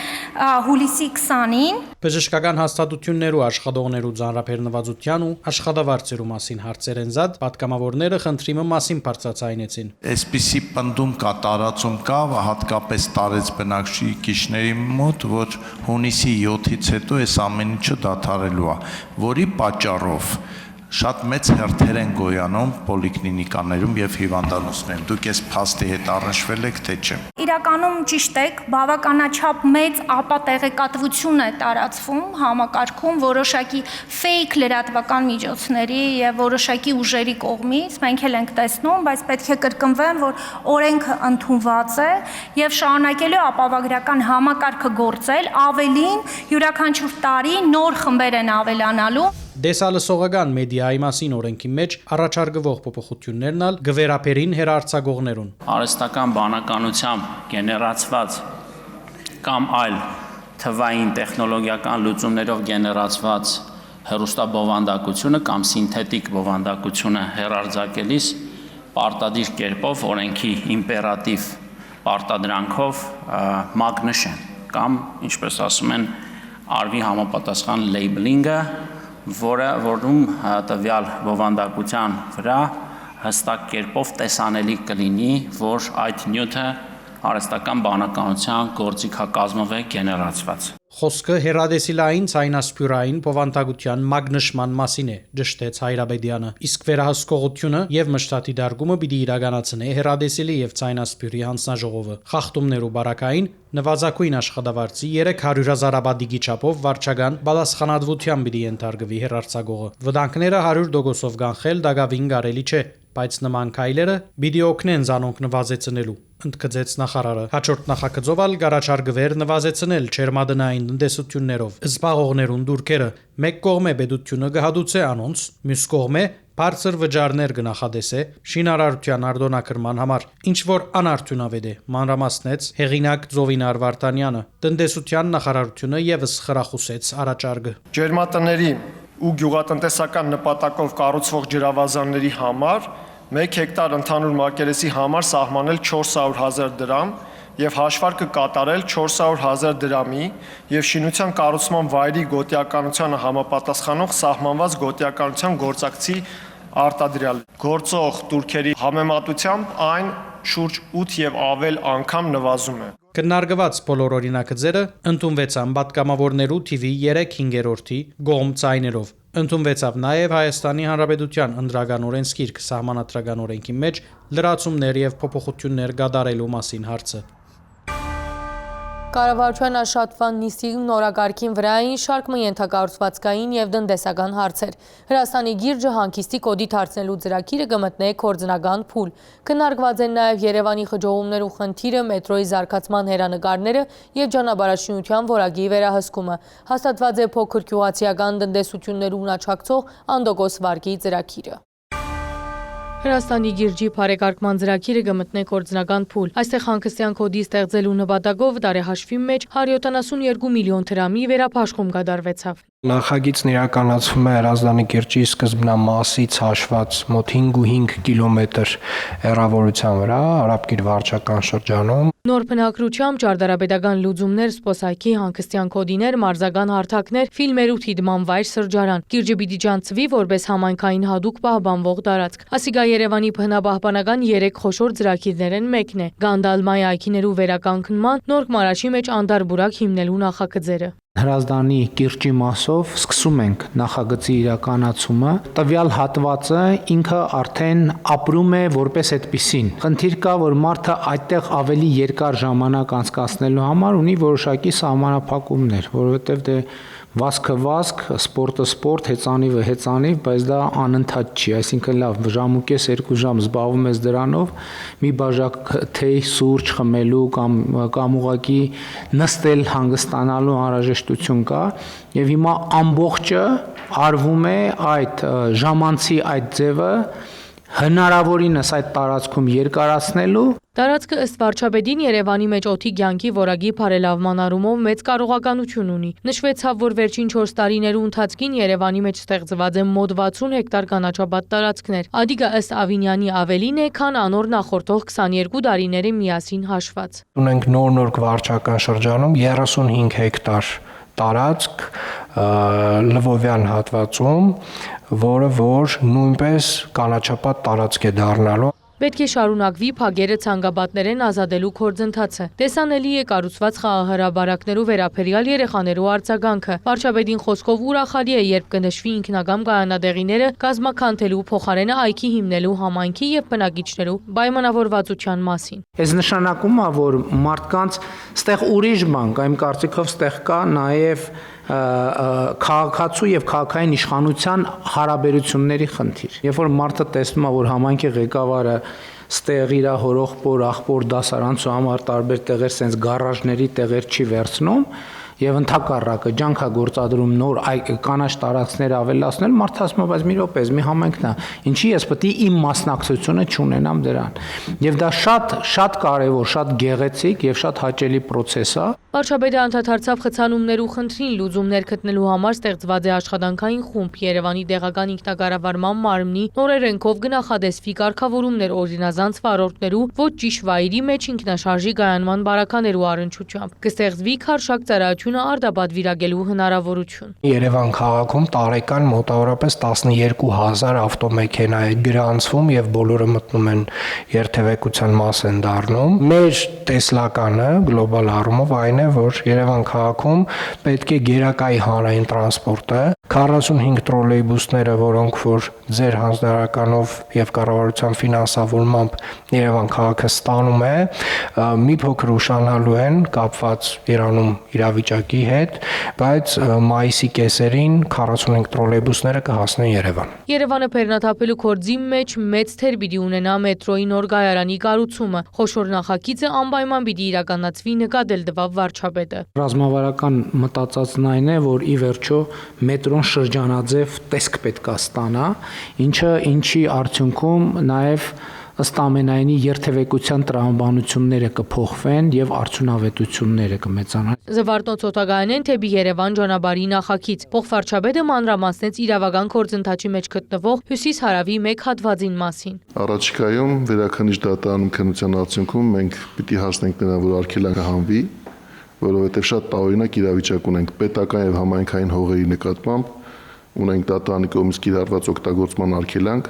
հուլիսի 20-ին։ Բժշկական հաստատություններու աշխատողներու ծանրաբեռնվածության ու աշխատավարձերու մասին հարցեր են զատ, պատգամավորները խնդրիմը մասին բարձրացնեցին։ Այսպիսի պնդում կատարածում կա հատկապես տարեց բնակչությունների մոտ, որ հունիսի 7-ից հետո այս ամեն ինչը դադարելու է, որի պատճառով շատ մեծ հերթեր են գոյանում պոլիկլինիկաներում եւ հիվանդանոցներում։ Դուք այս փաստի հետ առնչվել եք, թե չէ։ Իրականում ճիշտ եք, բավականաչափ մեծ ապատեղեկատվություն է տարածվում համակարգում որոշակի ֆեյք լրատվական միջոցների եւ որոշակի ուժերի կողմից։ Մենք էլ ենք տեսնում, բայց պետք է կրկնվեմ, որ օրենքը ընդունված է եւ շարունակելու ապահովագրական համակարգը գործել, ավելին յուրաքանչյուր տարի նոր խմբեր են ավելանալու։ Դեսալսողական մեդիայի մասին օրենքի մեջ առաջարկվող փոփոխություններն ալ գվերապերին հերարցակողներուն։ Արհեստական բանականությամբ գեներացված կամ այլ թվային տեխնոլոգիական լուծումներով գեներացված հեռուստաբովանդակությունը կամ սինթետիկ բովանդակությունը հեռարձակելիս պարտադիր կերպով օրենքի իմպերատիվ պարտադրանքով մագնշեն կամ ինչպես ասում են արվի համապատասխան լեյբլինգը, որում տվյալ բովանդակության վրա հստակ կերպով տեսանելի կլինի, որ այդ նյութը արհեստական բանականության գործիքակազմով է գեներացված։ Խոսքը հերադեսիլային ցայնասպյուրային բովանդակության մագնշման մասին է, ճշտեց Հայրաբեդյանը։ Իսկ վերահսկողությունը եւ մշտատի դարգումը պիտի իրականացնե հերադեսիլի եւ ցայնասպյուրի հանձնաժողովը։ Խախտումներու բարակային նվազագույն աշխատավարձի 300,000 աբադիգի չափով վարչական բալասխանատվության պիտի ենթարկվի հերարցակողը։ Վտանգները 100%-ով կանխել դակավին կարելի չէ, բայց նման քայլերը պիտի օգնեն զանոնք նվազեցնելու, ընդգծեց նախարարը։ Հաջորդ նախագծով ալ գարաչարգվեր նվազեցնել չերմադնային տնտեսություններով զբաղողներուն դուրքերը։ Մեկ կողմե պետությունը կհատուցե անոնց, մյուս կողմե բարձր վճարներ կնախադեսե շինարարության արդոնակրման համար, ինչ որ անարդյունավետ է, մանրամասնեց հեղինակ Զովինար Վարդանյանը։ Տնտեսության նախարարությունը եւս խրախուսեց առաջարկը։ Ջերմատների ու գյուղատնտեսական նպատակով կառուցվող ջրավազանների համար 1 հեկտար ընդհանուր մակերեսի համար սահմանել 400,000 դրամ եւ հաշվարկը կատարել 400,000 դրամի եւ շինության կառուցման վայրի գոտիականությանը համապատասխանող սահմանված գոտիականության գործակցի արտադրյալ։ Գործող турքերի համեմատությամբ այն շուրջ 8 եւ ավել անգամ նվազում է։ Քննարկված բոլոր օրինակները ընդունվեցան պատգամավորներու TV 3/5-րդի գոմ ցայներով։ Ընդունվեցավ նաև Հայաստանի Հանրապետության ընդրական օրենսգիրք սահմանադրական օրենքի մեջ լրացումներ եւ փոփոխություններ կատարելու մասին հարցը։ Կառավարության աշխատվան նիստի նորագարկին վրային շարքմը ենթակառուցվածքային եւ տնտեսական հարցեր։ Հրաստանի գիրջը հանգիստի կոդի դարձնելու ծրագիրը կմտնե կորձնական փուլ։ Քննարկված են նաեւ Երևանի խճողումներու խնդիրը, մետրոյի զարգացման հերանեկարները եւ ճանապարհաշինության որակի վերահսկումը։ Հաստատված է փոքր գյուղացիական տնտեսություններուն աչակցող Անդոգոս վարկի ծրագիրը։ Հրաստանի գիրջի բարեկարգման ծրագիրը կմտնե կորձնական փուլ։ Այստեղ հանգստյան կոդի ստեղծելու նպատակով տարեհաշվի մեջ 172 միլիոն դրամի վերափաշխում կատարվեցավ։ Նախագիծն իրականացվում է Հրազդանի կիրճի սկզբնամասից հաշված մոտ 5.5 կիլոմետր հեռավորության վրա, Արաբկիր վարչական շրջանում։ Նոր բնակրությամբ ճարտարապետական լուծումներ, սպոսայքի, հանգստյան կոդիներ, մարզական հարթակներ, ֆիլմեր ու թիդման վայր սրճարան։ Կիրճը պիտի ջանցվի որպես համայնքային հատուկ պահպանվող տարածք։ Ասիգա Երևանի բնապահպանական 3 խոշոր ծրագիրներն մեկն է։ Գանդալմայի այգիներու վերականգնման, նոր Մարաշի մեջ անդարբուրակ հիմնելու նախագծերը։ Հրազդանի կիրճի մասով սկսում ենք նախագծի իրականացումը։ Տվյալ հատվածը ինքը արդեն ապրում է որպես այդպիսին։ Խնդիր կա, որ մարդը այդտեղ ավելի երկար ժամանակ անցկացնելու համար ունի որոշակի սահմանափակումներ, որովհետև դե վազքը վազք, սպորտը սպորտ, հեծանիվը հեծանիվ, բայց դա անընդհատ չի, այսինքն լավ, ժամուկես 2 ժամ զբաղվում ես դրանով, մի բաժակ թեյ, սուրճ խմելու կամ ուղղակի նստել հանգստանալու անհրաժեշտություն կա, եւ հիմա ամբողջը արվում է այդ ժամանցի այդ ձևը հնարավորինս այդ տարածքում երկարացնելու։ Տարածքը ըստ վարչապետին Երևանի մեջ օդի կյանքի որակի բարելավման առումով մեծ կարողականություն ունի։ Նշվեցավ, որ վերջին 4 տարիներու ընթացքին Երևանի մեջ ստեղծված են մոտ 60 հեկտար կանաչապատ տարածքներ։ Ադիգա ըստ Ավինյանի ավելին է, քան անոր նախորդող 22 տարիները միասին հաշված։ Ունենք նոր վարչական շրջանում 35 հեկտար տարածք Լվովյան հատվածում, որը որ նույնպես կանաչապատ տարածք է դառնալու։ Պետք է շարունակվի փագերը ցանկապատներեն ազատելու գործընթացը։ Տեսանելի է կառուցված խաղահրաբարակներու վերաբերյալ երեխաներու արձագանքը։ Վարչապետին խոսքով ուրախալի է, երբ կնշվի ինքնագամ կայանատեղիները կազմաքանդելու փոխարենը այգի հիմնելու համայնքի եւ բնակիչներու պայմանավորվածության մասին։ Այս նշանակում է, որ մարդկանց ստեղ ուրիշ բան կա, իմ կարծիքով ստեղ կա նաեւ քաղաքացու եւ քաղաքային իշխանության հարաբերությունների խնդիր։ Երբ որ մարդը տեսնում է, որ համայնքի ղեկավարը ստեղ իր հորոխբոր, աղբոր դասարանցու համար տարբեր տեղեր sense գարաժների տեղեր չի վերցնում, եւ ընդհակառակը ջանքա գործադրում նոր կանաչ տարածքներ ավելացնել, մարդը ասում է, բայց մի րոպե, մի համայնքն է, ինչի ես պետք է իմ մասնակցությունը չունենամ դրան։ Եվ դա շատ կարեւոր, շատ գեղեցիկ եւ շատ հաճելի process է։ Վարչապետը անդրադարձավ խցանումներու խնդրին լուծումներ գտնելու համար ստեղծված է աշխատանքային խումբ Երևանի տեղական ինքնակառավարման մարմնի նորերենքով գնահատեսվի կարգավորումներ օրինազանց վարորդներու ոչ ճիշտ վայրի մեջ ինքնաշարժի կայանման բարականերու առնչությամբ։ Կստեղծվի քարշակ ծառայությունը արտապատվիրակելու հնարավորություն։ Երևան քաղաքում տարեկան մոտավորապես 12000 ավտոմեքենա է գրանցվում եւ բոլորը մտնում են երթևեկության մաս են դառնում։ Մեր տեսլականը գլոբալ առումով այն է, որ Երևան քաղաքում պետք է գերակայի հանրային տրանսպորտը, 45 տրոլեյբուսները, որոնք որ ձեր հանձնարարականով եւ կառավարության ֆինանսավորմամբ Երևան քաղաքը ստանում է, մի փոքր ուշանալու են կապված Իրանում իրավիճակի հետ, բայց մայիսի կեսերին 45 տրոլեյբուսները կհասնեն Երևան։ Երևանը բեռնաթափելու գործի մեջ մեծ թեր պիտի ունենա մետրոյի նոր կայարանի կառուցումը։ Խոշոր նախագիծը անպայման պիտի իրականացվի նկատել տվավ վարչապետը։ Ռազմավարական մտածածն այն է, որ ի վերջո մետրոն շրջանաձև տեսք պետք է ստանա, ինչի արդյունքում նաև ըստ ամենայնի երթևեկության տրամաբանությունները կփոխվեն եւ արդյունավետությունները կմեծանան։ Զվարթնոց օտագայանեն թեպի Երևան ճանապարհի նախագիծ։ Փոխվարչապետը մանրամասնեց իրավական գործընթացի մեջ գտնվող հյուսիս-հարավի մեկ հատվածին մասին։ Առաջիկայում վերաքննիչ դատարանում քննության արդյունքում մենք պիտի հասնենք նրան, որ արգելանքը հանվի, որովհետեւ շատ տարօրինակ իրավիճակ ունենք պետական եւ համայնքային հողերի նկատմամբ, ունենք դատարանի կողմից կիրառված օգտագործման արգելանք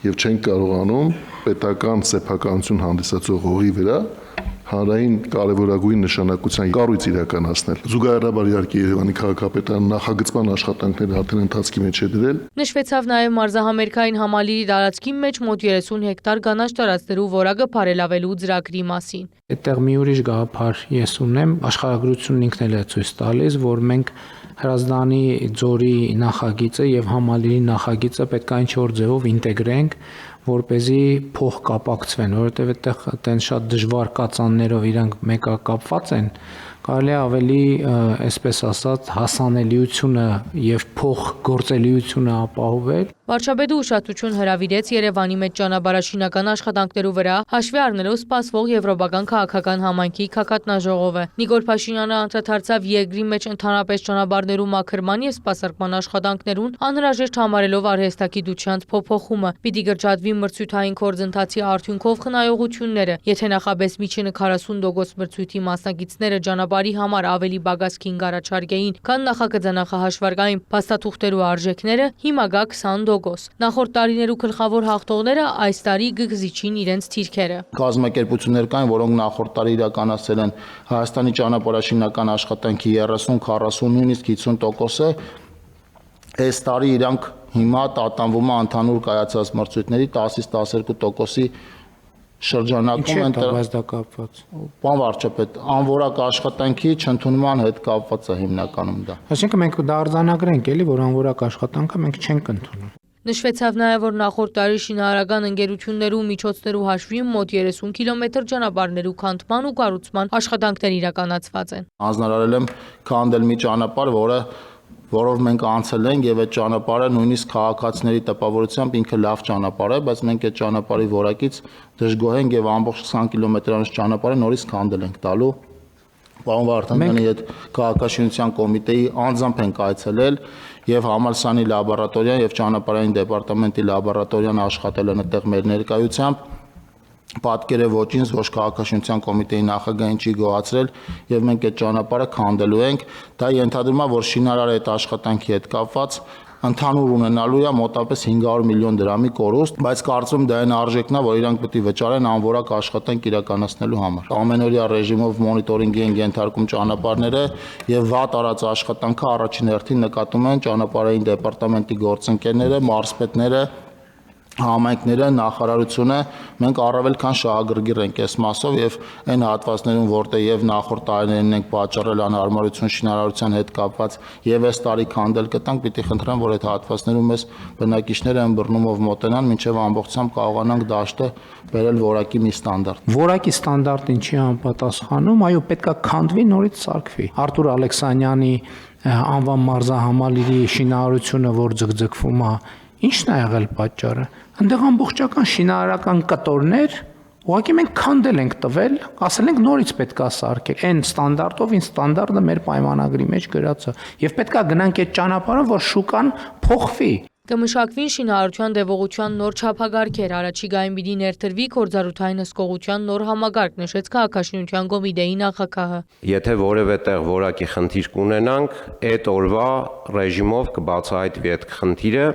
եւ չենք կարողանում պետական սեփականություն հանդիսացող հողի վրա հանրային կարևորագույն նշանակության կառույց իրականացնել։ Զուգահեռաբար իհարկե Երևանի քաղաքապետարան նախագծման աշխատանքները արդեն ընթացքի մեջ է դրել։ Նշվեցավ նաև մարզահամերգային համալիրի տարածքի մեջ մոտ 30 հեկտար կանաչ տարածքներու որակը բարելավելու ծրագրի մասին։ Այդտեղ մի ուրիշ գաղափար ես ունեմ, աշխարհագրությունն ինքն էլ է ցույց տալիս, որ մենք Հրազդանի ձորի նախագիծը եւ համալիրի նախագիծը պետք է ինչ-որ ձևով ինտեգրենք, որպեսզի փող կապակցվեն, որովհետեւ այդտեղ այդեն շատ դժվար կածաններով իրանք մեկակապված են, կարելի է ավելի, այսպես ասած, հասանելիությունը եւ փող գործելիությունը ապահովել։ Վարչապետը ուշադրություն հրավիրեց Երևանի մեջ ճանապարհաշինական աշխատանքներու վրա, հաշվի առնելով սպասվող եվրոպական քաղաքական համայնքի քակատնաժողովը։ Նիկոլ Փաշինյանը անդրադարձավ երկրի մեջ ընդհանրապես ճանապարհներու մաքրման եւ սպասարկման աշխատանքներուն, անհրաժեշտ համարելով արհեստագիտության փոփոխումը։ Պիտի կրճատվի մրցույթային գործընթացի արդյունքով խնայողությունները, եթե նախաբես միջինը 40% մրցույթի մասնակիցները ճանապարհի համար ավելի բագաս քինգ առաջարկեին, քան նախագծանախահաշվարկային փաստաթուղթերու արժեքները, հիմա գա 20%։ Նախորդ տարիներու գլխավոր հաղթողները այս տարի գգզիչին իրենց թիրքերը։ Կազմակերպություններ կային, որոնք նախորդ տարի իրականացել են Հայաստանի ճանապարհաշինական աշխատանքի 30-40, նույնիսկ 50%-ը, այս տարի իրանք հիմա տատանվում է ընդհանուր կայացած մրցույթների 10-ից 12%-ի շրջանակում են կապված։ Պարոն վարչապետ, անորակ աշխատանքի չընդունման հետ կապված է հիմնականում դա։ Այսինքն մենք դա արձանագրենք էլի, որ անորակ աշխատանքը մենք չենք ընդունում։ Նշվեցավ նաև, որ նախորդ տարի շինարարական ընկերություններու միջոցներու հաշվին մոտ 30 կիլոմետր ճանապարհներու քանդման ու կառուցման աշխատանքներ իրականացված են։ Հանձնարարել եմ քանդել մի ճանապարհ, որով մենք անցել ենք եւ այդ ճանապարհը նույնիսկ քաղաքացիների տպավորությամբ ինքը լավ ճանապարհ է, բայց մենք այդ ճանապարհի որակից դժգոհ ենք եւ ամբողջ 20 կիլոմետրանոց ճանապարհը նորից քանդել ենք տալու։ Պարոն Վարդանյանի հետ քաղաքաշինության կոմիտեի անձամբ ենք այցելել եւ համալսարանի լաբորատորիան եւ ճանապարհային դեպարտամենտի լաբորատորիան աշխատել են այդտեղ մեր ներկայությամբ։ Պատկերը ոչինչ ոչ քաղաքաշինության կոմիտեի նախագահին չի գոհացրել եւ մենք այդ ճանապարհը քանդելու ենք։ Դա ենթադրում է, որ շինարարը այդ աշխատանքի հետ կապված ընդհանուր ունենալու է մոտավորապես 500 միլիոն դրամի կորուստ, բայց կարծում դա այն արժեքն է, որ իրանք պետք է վճարեն անորակ աշխատանք իրականացնելու համար։ Ամենօրյա ռեժիմով մոնիտորինգի են ենթարկում ճանապարհները եւ վատ արած աշխատանքը առաջին հերթին նկատում են ճանապարհային դեպարտամենտի գործընկերները, մարզպետները, համայնքները, նախարարությունը, մենք առավել քան շահագրգիռ ենք այս մասով եւ այն հատվածներում, որտեղ եւ նախորդ տարիներին ենք պատճառել անհարմարություն շինարարության հետ կապված եւ այս տարի քանդել կտանք, պիտի խնդրեմ, որ այդ հատվածներում մեզ բնակիչները ըմբռնումով մոտենան, մինչեւ ամբողջությամբ կարողանանք դաշտը բերել որակի մի ստանդարտ։ Որակի ստանդարտին չի անպատասխանում, այո, պետքա քանդվի, նորից սարքվի։ Արտուր Ալեքսանյանի անվան մարզահամալիրի շինարարությունը, որ ձգձգվում է, ի՞նչն է եղել պատճառը։ Այնտեղ ամբողջական շինարարական կտորներ, ուղղակի մենք քանդել ենք տվել, ասել ենք նորից պետքա սարքել, այն ստանդարտով, ին ստանդարտը մեր պայմանագրի մեջ գրած է, եւ պետքա գնանք այդ ճանապարհը, որ շուկան փոխվի։ Կմշակվին շինարարության դեպողության նոր չափագարկեր, առաջիկայում պիտի ներդրվի գործառութային հսկողության նոր համագարկ, նշեց քաղաքաշինության կոմիտեի նախագահը։ Եթե որևէ տեղ որակի խնդիր կունենանք, այդ օրվա ռեժիմով կբացահայտվի այդ խնդիրը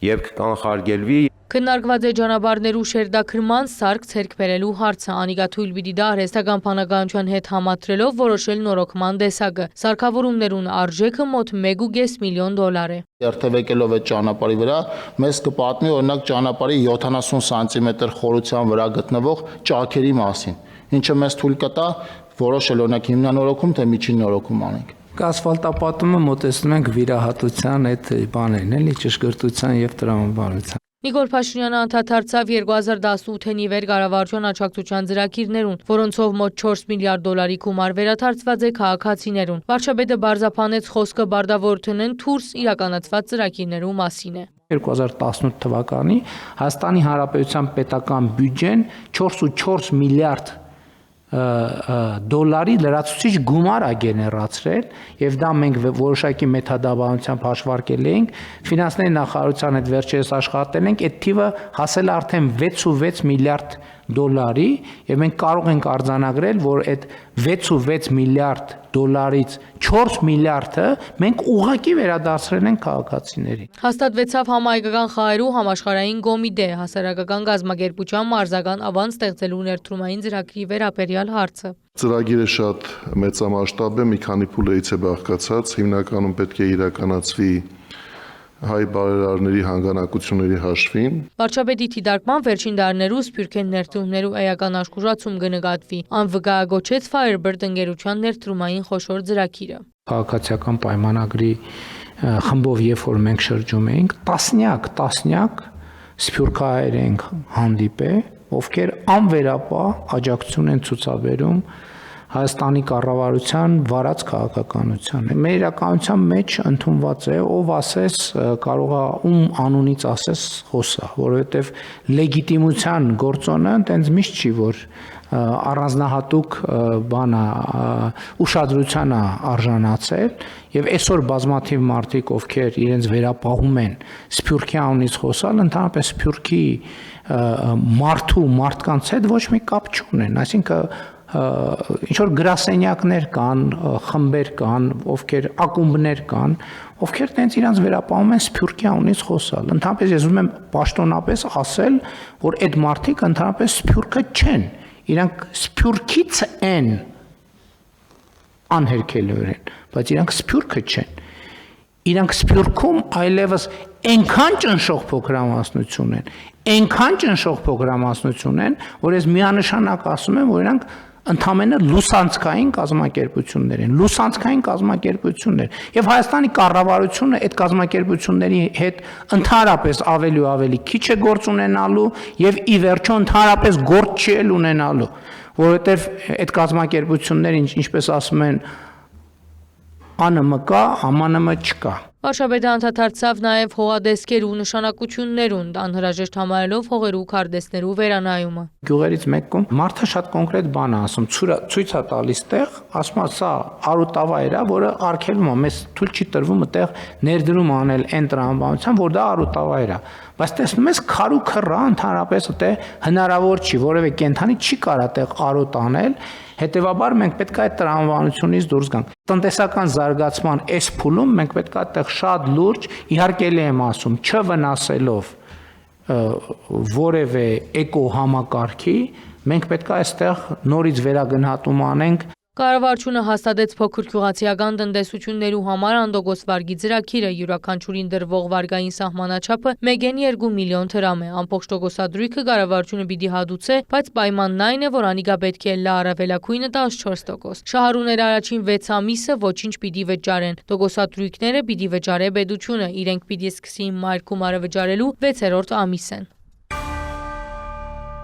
եւ կկանխարգելվի։ Քննարկված է ճանապարհներու շերտաքրման սարք ցերկ բերելու հարցը, անիկա թույլ պիտի դա արհեստական բանականության հետ համադրելով որոշել նորոգման տեսակը։ Սարքավորումներուն արժեքը մոտ 1.5 միլիոն դոլար է։ Երթևեկելով այդ ճանապարհի վրա մեզ կպատնի օրինակ ճանապարհի 70 սանտիմետր խորության վրա գտնվող ճաքերի մասին, ինչը մեզ թույլ կտա որոշել օրինակ հիմնանորոգում թե միջին նորոգում անենք։ Ասֆալտապատումը մոտեցնում ենք վիրահատության այդ բաներն էլի ճշգրտության եւ տրամաբանության։ Նիկոլ Փաշինյանը անդրադարձավ 2018-ին ի վեր կառավարության աջակցության ծրագիրներուն, որոնցով մոտ 4 միլիարդ դոլարի գումար վերադարձված է քաղաքացիներուն։ Վարչապետը բարձրապանեց խոսքը Բարդավորթունեն դուրս իրականացված ծրագիրներու մասին է։ 2018 թվականի Հայաստանի Հանրապետության պետական բյուջեն 4.4 միլիարդ դոլարի լրացուցիչ գումար է գեներացրել եւ դա մենք որոշակի մեթոդաբանությամբ հաշվարկել ենք ֆինանսների նախարարության հետ վերջերս աշխատել ենք այդ թիվը հասել է արդեն 6.6 միլիարդ դոլարի եւ մենք կարող ենք արձանագրել որ այդ 6.6 միլիարդ դոլարից 4 միլիարդը մենք ուղղակի վերադարձրել ենք քաղաքացիներին։ Հաստատվեցավ համահայկական խաղերու համաշխարհային կոմիտե հասարակական գազམ་ակերպության մարզական ավանց ստեղծելու ներդրումային ծրագրի վերաբերյալ հարցը։ Ծրագիրը շատ մեծամասշտաբ է, մի քանի փուլերից է բաղկացած, հիմնականում պետք է իրականացվի հայ բարերարների հանգանակությունների հաշվին։ Վարչապետի դիտարկման վերջին դարներու Սփյուռքեն ներդրումներու էական աշխուժացում կնկատվի, անվկայագոչեց Firebird ընկերության ներդրումային խոշոր ծրագիրը։ Քաղաքացիական պայմանագրի խմբով երբ որ մենք շրջում էինք, տասնյակ սփյուռքահայեր ենք հանդիպել, ովքեր անվերապահ աջակցություն են ցուցաբերում Հայաստանի կառավարության վարած քաղաքականության է։ Մեր իրականության մեջ ընդունված է, ով ասես կարող է ում անունից ասես խոսա, որովհետև լեգիտիմության գործոնը այնտենց միշտ չի, որ առանձնահատուկ բանա ուշադրության է արժանացել եւ այսօր բազմաթիվ մարդիկ, ովքեր իրենց վերապահում են Սփյուռքի անունից խոսալ, ընդհանրապես Սփյուռքի մարդու մարդկանց հետ ոչ մի կապ չունեն, այսինքն ինչ որ գրասենյակներ կան, խմբեր կան, ովքեր ակումբներ կան, ովքեր տենց իրանց վերապահում են Սփյուռքի անունից խոսալ։ Ընդհանրապես ես ուզում եմ պաշտոնապես ասել, որ այդ մարդիկ ընդհանրապես Սփյուռքը չեն, իրանք Սփյուռքից են անհերքելիորեն, բայց իրանք Սփյուռքը չեն։ Իրանք Սփյուռքում այլևս այնքան ճնշող փոքրամասնություն են, այնքան ճնշող փոքրամասնություն են, որ ես միանշանակ ասում եմ, որ իրանք ընդամենը լուսանցքային կազմակերպություններ են, լուսանցքային կազմակերպություններ, եւ Հայաստանի կառավարությունը այդ կազմակերպությունների հետ ընդհանրապես ավելի ու ավելի քիչ է գործ ունենալու եւ ի վերջո ընդհանրապես գործ չի ունենալու, որովհետեւ այդ կազմակերպությունները ինչպես ասում են ԱՆՄ կա, ԱՄՆ չկա։ Վարշավետը անդրադարձավ նաև հողադեսքեր ու նշանակություններուն, անհրաժեշտ համարելով հողերու քարտեզներու վերանայումը։ Գյուղերից մեկում մարդը շատ կոնկրետ բան է ասում, ցույց է տալիս տեղ, ասում է սա արուտավայր է, որը արգելվում է, մեզ թույլ չի տրվում այդտեղ ներդրում անել այն տրամաբանության, որ դա արուտավայր է։ Բայց տեսնում ես քարու քռա ընդհանրապես այդտեղ հնարավոր չի, որևէ կենթանի չի կարա այդտեղ արուտ անել, հետևաբար մենք պետք է այդ տրամաբանությունից դուրս գանք։ Տնտեսական զարգացման այս փուլում մենք պետք է այդտեղ շատ լուրջ, իհարկե եմ ասում, չվնասելով որևէ էկո համակարգի, մենք պետք է այստեղ նորից վերագնահատում անենք։ Կառավարությունը հաստատեց փոքր գյուղացիական տնտեսություններու համար անդոգոս վարգի ծրագիրը, յուրաքանչյուրին դրվող վարգային սահմանաչափը 1.2 միլիոն դրամ է, ամբողջ տոկոսադրույքը կառավարությունը պիտի հատուցե, բայց պայմանն այն է, որ անիկա պետք է լա առավելագույնը 14%։ Շահառուները առաջին 6 ամիսը ոչինչ պիտի վճարեն, տոկոսադրույքները պիտի վճարե պետությունը, իրենք պիտի սկսին մայրքում վճարելու 6-րդ ամիսեն։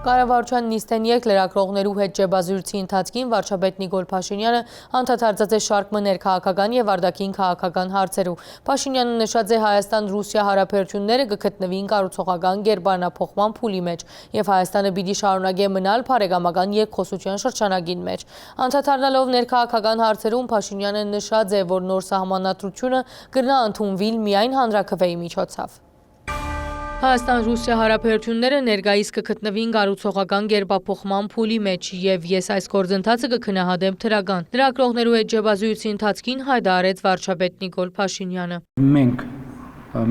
Կառավարության նիստեն եք լրագրողներու հետ ջեբազույրցի ընթացքին վարչապետ Նիկոլ Փաշինյանը անդրադարձած է շարք մներ քաղաքական եւ արտաքին քաղաքական հարցերու։ Փաշինյանը նշած է Հայաստան-Ռուսիա հարաբերությունները կգտնվին կառուցողական գերբանափոխման փուլի մեջ եւ Հայաստանը պիտի շարունակե մնալ բարեկամական երկխոսության շրջանագին մեջ։ Անդրադառնալով ներքաղաքական հարցերում Փաշինյանը նշած է, որ նոր սահմանադրությունը կգնա ընդունվիլ միայն հանրաքվեի միջոցով։ Հայաստան-Ռուսիա հարաբերությունները ներկայիս կգտնվին կառուցողական գերբափոխման փուլի մեջ եւ ես այս գործընթացը կքննադեմ դրական։ Լրագրողներու հետ ջեբազույրցի ընթացքին հայտարարեց վարչապետ Նիկոլ Փաշինյանը։ Մենք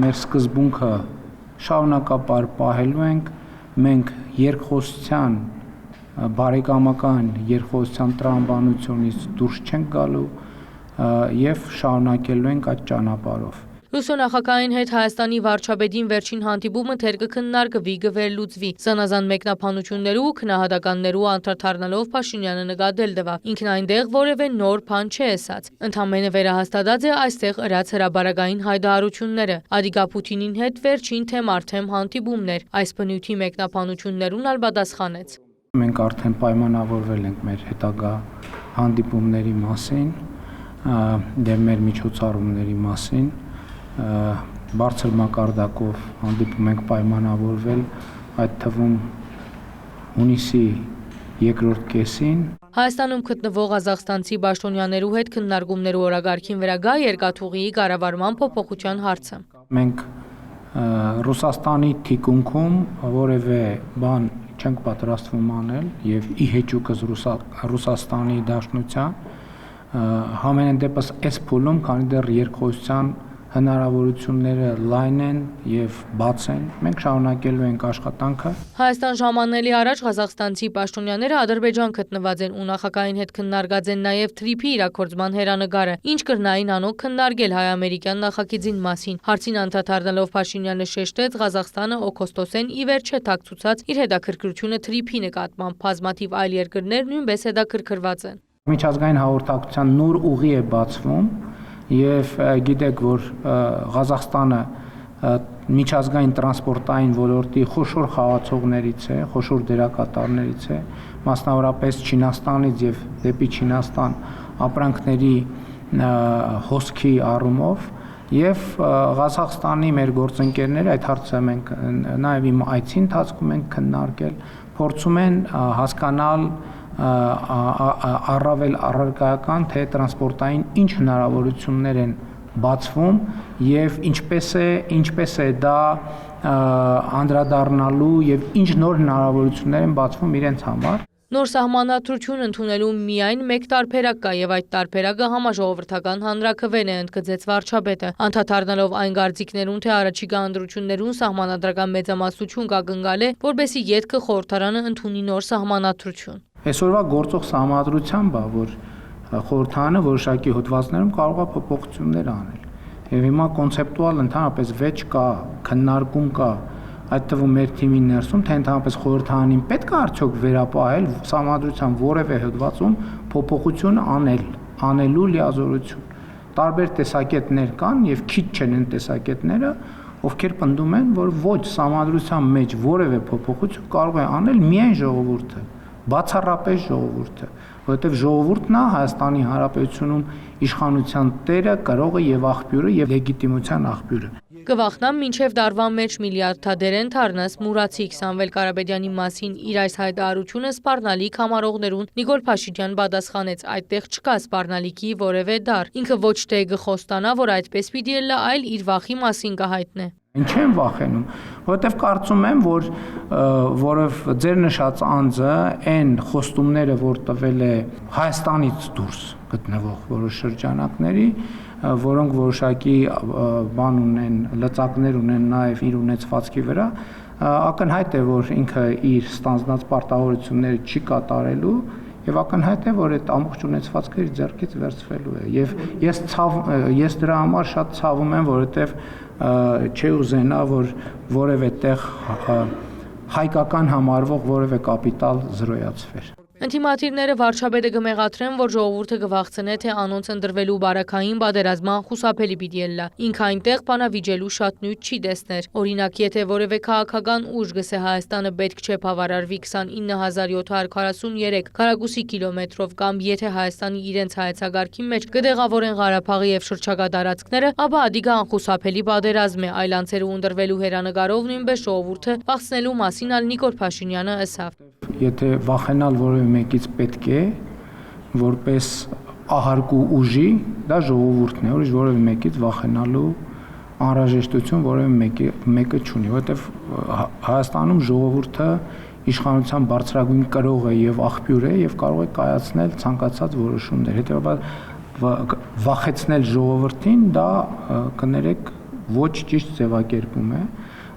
մեր սկզբունքը շարունակապար պահելու ենք, մենք երկխոսության բարեկամական երկխոսության տրամաբանությունից դուրս չենք գալու եւ շարունակելու ենք այդ ճանապարհով։ Ռուսո նախագահային հետ Հայաստանի վարչապետին վերջին հանդիպումը թեր կքննարկվի կվերլուծվի։ Զանազան մեկնաբանություններու ու քննադատականներու անդրադառնալով Փաշինյանը նկատել տվավ։ Ինքն այնտեղ որևէ նոր բան չէ ասած։ Ընդամենը վերահաստատած է այստեղ ըրած հրաբարակային հայտարարությունները։ Ադիգա Պուտինին հետ վերջին թեմ հանդիպումներ։ Այս բնույթի մեկնաբանություններուն ալ պատասխանեց։ Մենք արդեն պայմանավորվել ենք մեր հետագա հանդիպումների մասին եւ մեր միջոցառումների մասին։ Բարձր մակարդակով հանդիպում ենք պայմանավորվել, այդ թվում հունիսի երկրորդ կեսին։ Հայաստանում գտնվող ղազախստանցի պաշտոնյաներու հետ քննարկումներու օրակարգին վրա գա երկաթուղիի կառավարման փոփոխության հարցը։ Մենք Ռուսաստանի թիկունքում որևէ բան չենք պատրաստվում անել եւ ի հեճուկս Ռուսաստանի Դաշնության համենայն դեպս այս փուլում, քանի դեռ երկխոսության հնարավորությունները լայն են եւ բաց են, մենք շարունակելու ենք աշխատանքը։ Հայաստան ժամանելի առաջ ղազախստանցի պաշտոնյաները Ադրբեջան գտնված են ու նախագահային հետ քննարկած են նաեւ թրիփի իրաքորձման հերանեկարը, ինչ կրնային անոք քննարկել հայ-ամերիկյան նախագիծին մասին։ Հարցին անդրադառնալով Փաշինյանը շեշտեց Ղազախստանը օգոստոսեն ի վերջ է թաքցուցած իր հետաքրքրությունը թրիփի նկատմամբ, բազմաթիվ այլ երկրներ նույնպես հետաքրքրված են։ Միջազգային հաղորդակցության նոր ուղի է բացվում եւ գիտեք, որ Ղազախստանը միջազգային տրանսպորտային ոլորտի խոշոր խաղացողներից է, խոշոր դերակատարներից է, մասնավորապես Չինաստանից եւ դեպի Չինաստան ապրանքների հոսքի առումով եւ Ղազախստանի մեր գործընկերները այդ հարցը մենք նաեւ իմ այցի ընթացքում ենք քննարկել, փորձում են հասկանալ առավել առարկայական թե տրանսպորտային ինչ հնարավորություններ են բացվում եւ ինչպես է դա անդրադառնալու եւ ինչ նոր հնարավորություններ են բացվում իրենց համար։ Նոր սահմանադրություն ընդունելու միայն մեկ տարբերակ կա եւ այդ տարբերակը համաժողովրդական հանրաքվեն է, ընդգծեց վարչապետը, անդրադառնալով այն գործիքներուն, թե առաջիկա ընտրություններուն սահմանադրական մեծամասնություն կակնկալ է, որբեսի ետքը խորհրդարանը ընդունի նոր սահմանադրություն։ Այսօրվա գործող սահմանադրությամբ բա որ խորհրդարանը որոշակի հոդվածներում կարող է փոփոխություններ անել։ Եվ հիմա կոնցեպտուալ ընդհանրապես վեճ կա, քննարկում կա, այդ թվում մեր թիմի ներսում, թե ընդհանրապես խորհրդարանին պետք է արդյոք վերապահել սահմանադրության որևէ հոդվածում փոփոխություն անելու լիազորություն։ Տարբեր տեսակետներ կան եւ քիչ չեն այն տեսակետները, ովքեր պնդում են, որ ոչ սահմանադրության մեջ որևէ փոփոխություն կարող է անել միայն ժողովուրդը, բացառապես ժողովուրդը, որովհետև ժողովուրդն է Հայաստանի Հանրապետությունում իշխանության տերը, կրողը եւ աղբյուրը եւ լեգիտիմության աղբյուրը։ Կվախնամ մինչև դարվան մեջ միլիարդադերեն թարնս Մուրացի Սամվել Կարապետյանի մասին իր այս հայտարարությունը սպառնալիք համարողներուն Նիկոլ Փաշինյան պատասխանեց, այդտեղ չկա սպառնալիքի որևէ դար։ Ինքը ոչ թե գխոստանա, որ այդպես պիտի ելնա, այլ իր վախի մասին կհայտնե։ Ինչ եմ վախենում, որովհետև կարծում եմ, որ որով ձեր նշած անձը այն խոստումները, որ տվել է Հայաստանից դուրս գտնվող որոշ շրջանակների, որոնք որոշակի բան ունեն, լծակներ ունեն նաև իր ունեցվածքի վրա, ակնհայտ է, որ ինքը իր ստանձնած պարտավորությունները չի կատարելու եւ ակնհայտ է, որ այդ ամբողջ ունեցվածքը իր ձեռքից վերցվելու է եւ ես դրա համար շատ ցավում եմ, որովհետեւ չի ուզենա, որ որևէ տեղ հայկական համարվող որևէ կապիտալ զրոյացվեր։ Ընթիմատիրները վարչապետը կմեղադրեն, որ ժողովուրդը կվախցնե, թե անոնց ընդրվելու բարակային պատերազման խուսափելի պիտի ելնա։ Ինքը այնտեղ բանավիճելու շատ նույթ չի տեսներ։ Օրինակ, եթե որևէ քաղաքական ուժ գսե Հայաստանը պետք չէ բավարարվի 29743 քառակուսի կիլոմետրով կամ եթե Հայաստանի իրենց հայեցակարգի մեջ կդեղավորեն Ղարաբաղի եւ շրջակա տարածքները, ապա ադիգա անխուսափելի պատերազմ է, այլ անձերը ընդրվելու հերանեկարով նույնպես ժողովուրդը վախցնելու մասին ալ Նիկոլ Փաշինյանը ասավ։ Եթե վախենալ որևէ մեկից պետք է, որպես ահարկու ուժի, դա ժողովուրդն է, որից որևէ մեկից վախենալու անհրաժեշտություն որևէ մեկը չունի, որովհետև Հայաստանում ժողովուրդը իշխանության բարձրագույն կրող է եւ աղբյուր է եւ կարող է կայացնել ցանկացած որոշումներ։ Հետեւաբար վախեցնել ժողովրդին դա կներեք ոչ ճիշտ ձևակերպում է,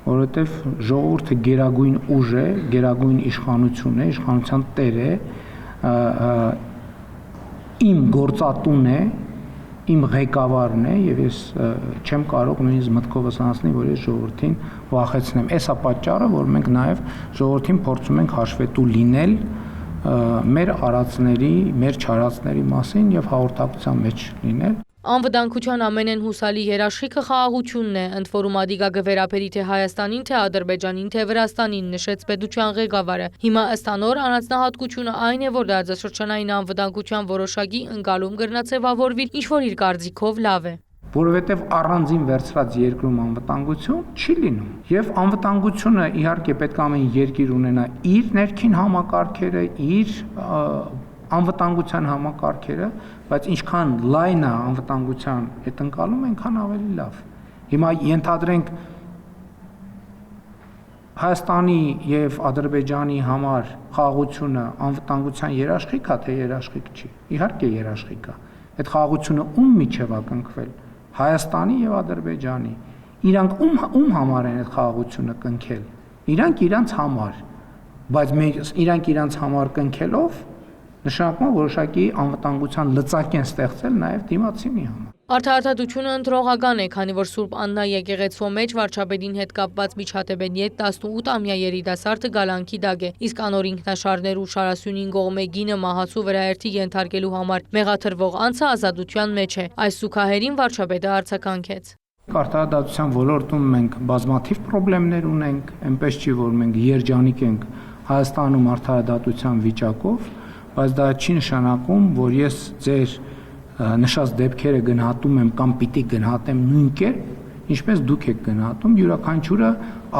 որովհետև ժողովուրդը գերագույն ուժ է, գերագույն իշխանություն է, իշխանության տեր է, իմ գործատուն է, իմ ղեկավարն է եւ ես չեմ կարող նույնիսկ մտքովս անցնել, որ ես ժողովրդին վախեցնեմ։ Էսա պատճառը, որ մենք նաեւ ժողովրդին փորձում ենք հաշվետու լինել մեր արածների, մեր չարածների մասին եւ հաղորդակցության մեջ լինել։ Անվտանգության ամենեն հուսալի երաշխիքը խաղաղությունն է, ընդ որում ադիգա կվերապերի թե Հայաստանին, թե Ադրբեջանին, թե Վրաստանին, նշեց պետության ղեկավարը։ Հիմա ըստ անոր առանձնահատկությունը այն է, որ դարձաշրջանային անվտանգության որոշակի ընկալում կրնացեվավորվի, ինչ որ իր կարծիքով լավ է։ Որովհետև առանձին վերցրած երկրում անվտանգություն չի լինում։ Եվ անվտանգությունը իհարկե պետք է ամեն երկիր ունենա իր ներքին համակարգերը, իր անվտանգության համակարգերը, բայց ինչքան լայն է անվտանգության այդ ընկալումը, այնքան ավելի լավ։ Հիմա ենթադրենք Հայաստանի եւ Ադրբեջանի համար խաղաղությունը անվտանգության երաշխիք է, թե երաշխիք չի։ Իհարկե երաշխիք է։ Այդ խաղաղությունը ում միջև է կնքվել։ Հայաստանի եւ Ադրբեջանի։ Իրանք ում համար են այդ խաղաղությունը կնքել։ Իրանք իրանց համար։ Բայց իրանք իրանց համար կնքելով նշանակում է որոշակի անվտանգության լծակ են ստեղծել նաև դիմացինի համար։ Արդարադատությունը ընտրողական է, քանի որ Սուրբ Աննա եկեղեցու մեջ վարչապետին հետ կապված միջհատեբենի հետ 18-ամյա երիտասարդը գալանքի դագ է, իսկ անոր ինքնաշարներ ու շարասյունին կողմե գինը մահացու վրաերթի ենթարկելու համար մեղաթրվող անձը ազատության մեջ է։ Այս սուքահերին վարչապետը արձագանքեց։ Արտարադատության ոլորտում մենք բազմաթիվ խնդիրներ ունենք, այնպես չի, որ մենք երջանիկ ենք Հայաստանում արտարադատության վիճակով, բայց դա չի նշանակում, որ ես ձեր նշած դեպքերը գնահատում եմ կամ պիտի գնահատեմ նույն կերպ, ինչպես դուք եք գնահատում, յուրաքանչյուրը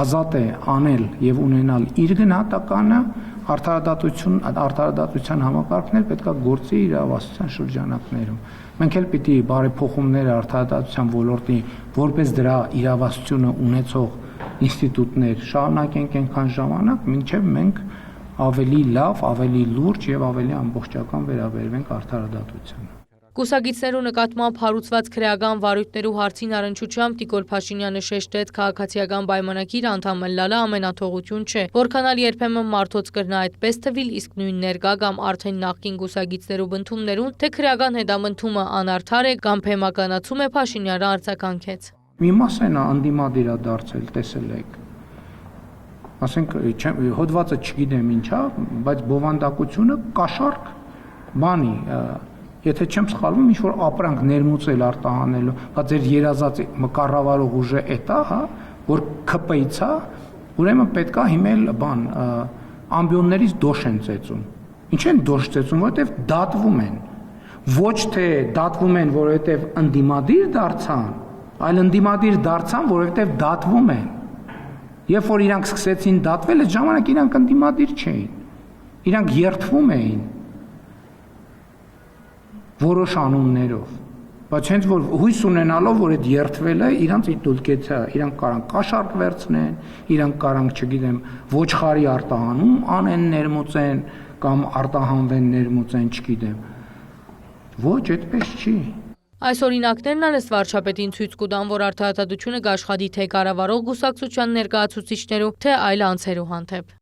ազատ է անել եւ ունենալ իր գնահատականը, արտարադատության համակարգներ պետքա գործի իրավասության շրջանակներում։ Մենք էլ պիտի բարեփոխումներ արտարադատության ոլորտի որպես դրա իրավասությունը ունեցող ինստիտուտներ շարունակենք այնքան ժամանակ, մինչև մենք ավելի լավ, ավելի լուրջ եւ ավելի ամբողջական վերաբերվենք արտարադատությանը։ Կուսակիցներու նկատմամբ հարուցված քրեական վարույթներու հարցին առնչությամբ Նիկոլ Փաշինյանը շեշտեց քաղաքացիական պայմանագիր անդամ ըլլալը ամենաթողություն չէ, որքան ալ երբեմն մարդոց կրնա այդպես թվիլ, իսկ նույն ներկա կամ արդեն նախկին կուսակիցներու բնդումներուն, թե քրեական հետամնդումը անարդար է կամ փեմականացում է Փաշինյանը արձագանքեց։ Մի մասը նա անդիմադիր է դարձել, տեսել եք։ Ասենք հոդվածը չգիտեմ ինչա, բայց բովանդակությունը կաշառք բանի Եթե չեմ սխալվում, ինչ որ ապրանք ներմուծել արտահանելու, բայց ձեր երազած կառավարող ուժը էտա, հա, որ ԿՊ-ից է, ուրեմն պետքա հիմել բան ամբիոններից դոշ են ծեծում։ Ինչ են դոշ ծեծում, որովհետև դատվում են։ Ոչ թե դատվում են, որովհետև ընդդիմադիր դարձան, այլ ընդդիմադիր դարձան, որովհետև դատվում են։ Երբ որ իրանք սկսեցին դատվել, այդ ժամանակ իրանք ընդդիմադիր չէին։ Իրանք երդվում էին որոշ անուններով, բայց հենց որ հույս ունենալով, որ այդ երթվելը իրանց դուլկեցա, իրանք կարան կաշառք վերցնեն, իրանք կարան, չգիտեմ, ոչխարի արտահանում անեն ներմուծեն կամ արտահանվեն ներմուծեն, չգիտեմ։ Ոչ, այդպես չի։ Այս օրինակներն ալս վարչապետին ցույց կտան, որ արտահայտությունը կաշխատի թե կառավարող կուսակցության ներկայացուցիչներու, թե այլ անձերու հանդեպ։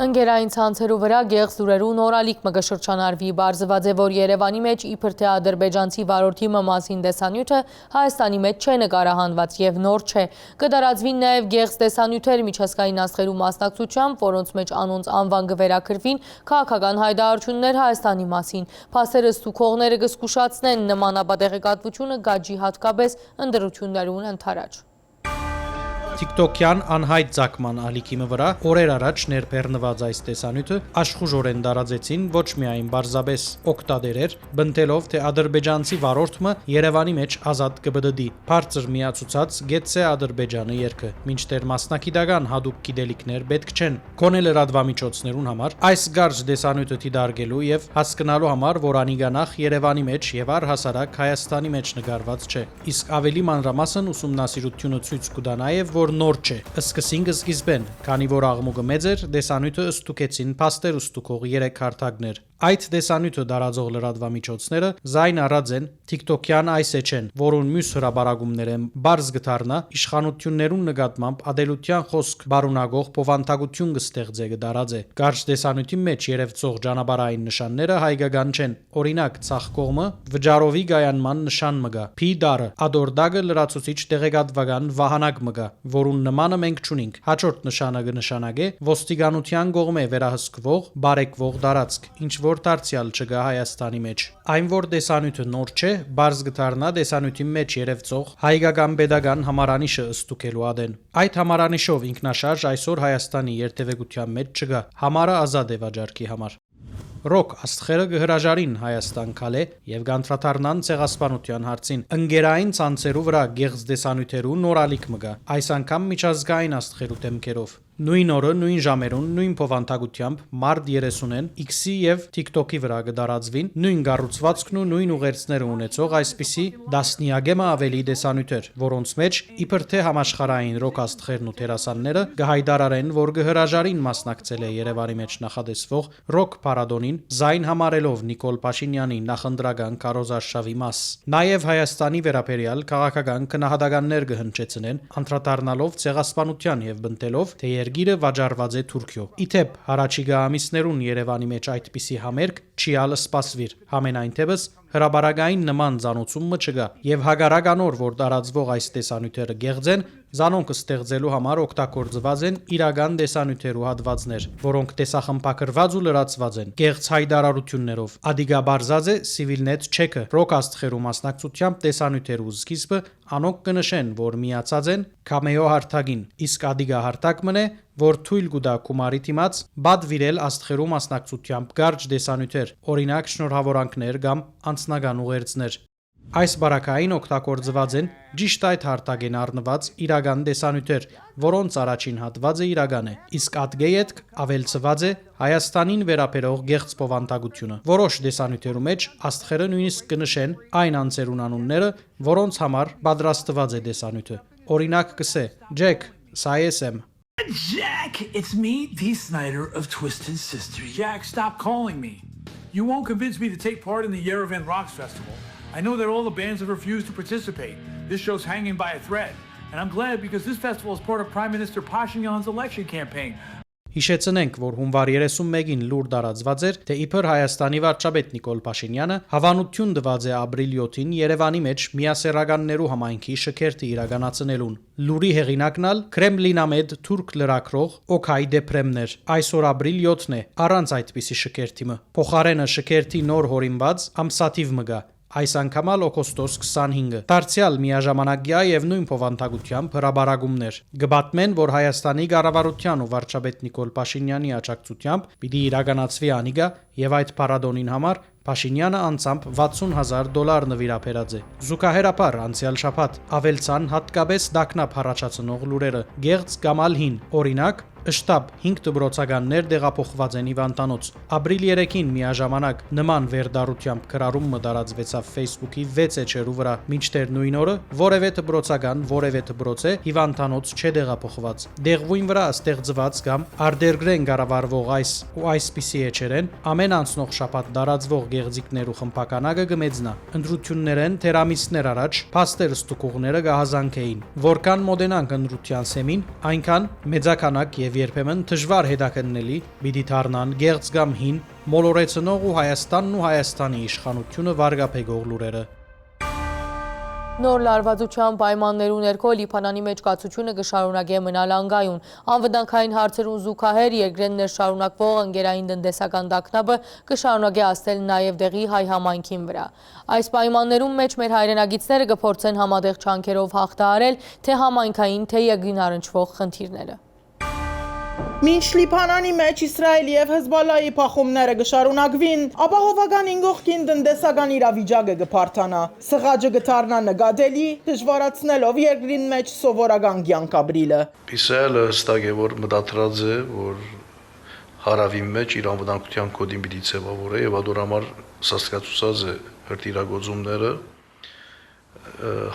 Ընկերային ցանցերու վրա գեղձ լուրերու նորալիք մը կշրջանարվի, բարձված է, որ Երևանի մեջ իբր թե ադրբեջանցի վարորդի մասին տեսանյութը Հայաստանի մեջ չէ նկարահանված եւ նոր չէ։ Կդարածվին նաեւ գեղձ տեսանյութեր միջազգային աստղերու մասնակցությամբ, որոնց մեջ անոնց անվան կվերակրվին քաղաքական հայտարարություններ Հայաստանի մասին։ Փաստերը ստուգողները կզգուշացնեն նմանաբատեղեկատվությունը գաջի հատկապես ընդրություններուն ընթരാճ։ TikTok-յան անհայտ ցակման ալիքիմը վրա օրեր առաջ ներբեռնված այս տեսանյութը աշխուժորեն դարաձեցին ոչ միայն բարձաբես օկտադերեր, բնտելով թե ադրբեջանցի վարորդը Երևանի մեջ ազատ կբդդի։ Բարձր միացուցած Գեցե Ադրբեջանը երկը, մինչդեռ մասնակիտական հadoop գիտելիքներ պետք չեն։ Գոնե լրատվամիջոցներուն համար այս գարժ տեսանյութը դիտարկելու եւ հասկանալու համար, որ անիգանախ Երևանի մեջ եւ առհասարակ Հայաստանի մեջ նկարված չէ։ Իսկ ավելի մանրամասն ուսումնասիրությունը ցույց կտա նաեւ, որ նոր չէ։ Սկսինք սկիզբեն, քանի որ աղմուկը մեծ էր, տեսանյութը ստուգեցին փաստեր ստուգող 3 հարթակներ։ Այդ տեսանյութը դարածող լրատվամիջոցները զայն առած են TikTok-յան ISH-ն, որուն մյուս հրաբարագումներ են բարձ գթարնա իշխանություններուն նկատմամբ ադելության խոսք բարունագող փոխանցագություն կստեղծե կդարածե։ Կարճ տեսանյութի մեջ երևցող ճանապարհային նշանները հայկական չեն։ Օրինակ, ցախ կողմը վճարովի գայանման նշան մգա, P դարը, ադորդագը լրացուցիչ տեղեկատվական վահանակ մգա, որուն նմանը մենք չունենք։ Հաջորդ նշանը կնշանակե ոստիկանության կողմէ վերահսկվող, բարեկվող դարածք, ինչ որ դարձյալ չգա Հայաստանի մեջ։ Այն որ տեսանյութը նոր չէ, բարձ գթարնա տեսանյութի մեջ երևցող հայկական pedagogan համարանիշը ստուգելու ադեն։ Այդ համարանիշով ինքնաշարժ այսօր Հայաստանի երթևեկության մեջ չգա։ Համարը ազատ է վաճառքի համար։ Ռոք աստղերը կհրաժարին Հայաստան քալե եւ գանտրատարնան ցեղասպանության հարցին։ Ընկերային ցանցերու վրա գեղձ տեսանյութերու նորալիք մգա։ Այս անգամ միջազգային աստղերու դեմքերով։ Նույն օրը, նույն ժամերուն, նույն փոխանցագությամբ մարտ 30-ին X-ի եւ TikTok-ի վրա կդարածվին նույն կառուցվածքն ու նույն ուղերձները ունեցող այսպիսի դասնիագեմը ավելի տեսանյութեր, որոնց մեջ իբր թե համաշխարհային ռոք աստղերն ու թերասանները կհայտարարեն, որ կհրաժարին մասնակցել է Երևանի մեջ նախադեсվող ռոք փարադոնին, զայն համարելով Նիկոլ Փաշինյանի նախընտրական կարոզարշավի մաս։ Նաեւ Հայաստանի վերաբերյալ քաղաքական քննադատականներ կհնչեցնեն, անդրադառնալով ցեղասպանության եւ բնտելով թե Գիրը վաճառված է Թուրքիո։ Իթեպ հարաճիգա ամիսներուն Երևանի մեջ այդպիսի համերգ չի ալ սպասվիր։ Համենայն թեպս հրաբարագային նման ցանոցումը չկա եւ հագարակ անոր որ տարածվող այս տեսանյութերը գեղձեն Զանոնքը ստեղծելու համար օգտագործված են իրական տեսանյութերու հատվածներ, որոնք տեսախմբակրված ու լրացված են կեղծ հայտարարություններով։ Ադիգա Բարզաձե Civilnet Check-ը ռոկաստխերու մասնակցությամբ տեսանյութերու սկիզբը անոնք կնշեն, որ միացած են Cameo հարթակին, իսկ Ադիգա հարթակ մնե, որ թույլ կուտա գումարի դիմաց բադվիրել աստղերու մասնակցությամբ կարճ տեսանյութեր, օրինակ շնորհավորանքներ կամ անձնական ուղերձներ։ Այս բարակային օգտագործված են ճիշտ այդ հարթակեն առնված իրական տեսանյութեր, որոնց առաջին հատվածը իրական է, իսկ ադգեյետք ավելցված է Հայաստանին վերաբերող գեղձ բովանդակությունը։ Որոշ տեսանյութերու մեջ աստղերը նույնիսկ կնշեն այն անձերուն անունները, որոնց համար պատրաստված է տեսանյութը։ Օրինակ կսե. Jack, սա ես եմ։ Jack, it's me, Dee Snider of Twisted Sister. Jack, stop calling me. You won't convince me to take part in the Yerevan Rocks Festival. I know that all the bands have refused to participate. This show's hanging by a thread. And I'm glad because this festival is part of Prime Minister Pashinyan's election campaign. Հիշեցնենք, որ հունվար 31-ին լուր տարածված էր, թե իբր Հայաստանի վարչապետ Նիկոլ Փաշինյանը հավանություն տված է ապրիլ 7-ին Երևանի մեջ միասեռականներու համայնքի շքերթը իրականացնելուն։ Լուրի հեղինակն ալ Կրեմլինամեդ թուրք լրակրող Օքայ Դեփրեմներ։ Այսօր ապրիլ 7-ն է, առանց այդպիսի շքերթի։ Փոխարենը շքերթի նոր հորինված ամսաթիվ մը գա։ Այս անգամալ օգոստոս 25-ը դարձյալ միաժամանակյա եւ նույն փոխանցությամբ հրաբարագումներ գբատմեն, որ Հայաստանի կառավարության ու վարչապետ Նիկոլ Փաշինյանի աջակցությամբ պիտի իրականացվի անիգա եւ այդ փառատոնին համար Փաշինյանը անցամբ $60,000 նվիրապերած է։ Զուգահեռաբար անցյալ շաբաթ ավելցան հատկապես դակնապ առաջացնող լուրերը գեղձ կամալ հին, օրինակ Շտաբ 5 դպրոցականներ տեղափոխված են Հիվանդանոց։ Ապրիլ 3-ին միաժամանակ նման վերդառությամբ քրարումը տարածվեցավ Facebook-ի 6 էջերու վրա, մինչդեռ նույն օրը որևէ դպրոցական որևէ դպրոց է Հիվանդանոց չդեղափոխված։ Դեղվույն վրա ստեղծված կամ արտերգրեն կառավարվող այս ու այսպիսի էջերեն ամեն անցնող շաբաթ տարածվող գեղձիկներու խմբականակը կմեծնա։ Ընտրություններեն թերամիսներ առաջ փաստեր ստուգողները կհազանգեին, որքան մոդենանք ընտրության սեմին, այնքան մեծականակ եւ երբեմն դժվար հետաքննելի պիտի դառնան գեղձ կամ հին մոլորեցնող ու Հայաստանն ու Հայաստանի իշխանությունը վարգապեգող լուրերը։ Նոր լարվածության պայմաններու ներքո Լիբանանի մեջ կացությունը կշարունակի մնալ անգայուն։ Անվտանգային հարցերուն զուգահեռ երկրեն ներշարունակվող ընկերային տնտեսական տագնապը կշարունակի հասնել նաև դեղի հայ համայնքին վրա։ Այս պայմաններում մեջ մեր հայրենագիտները կփորձեն համատեղ չանքերով հաղթահարել թե համայնքային, թե երկրին առնչվող խնդիրները։ Մինչ Լիբանանի մեջ Իսրայելի եւ Հեզբոլլայի փախումները կշարունակվին, ապահովականին գողքին տնտեսական իրավիճակը կփարթանա։ Սղաճը կդառնա նկատելի, դժվարացնելով երկրին մեջ սովորական կյանք ապրիլը։ Իսրայելը հստակ է, որ մտադրած է, որ հարավի մեջ իր անվտանգության կոդին պիտի ձևավորի եւ ադոր համար սաստկացուցած է հրթիռագործումները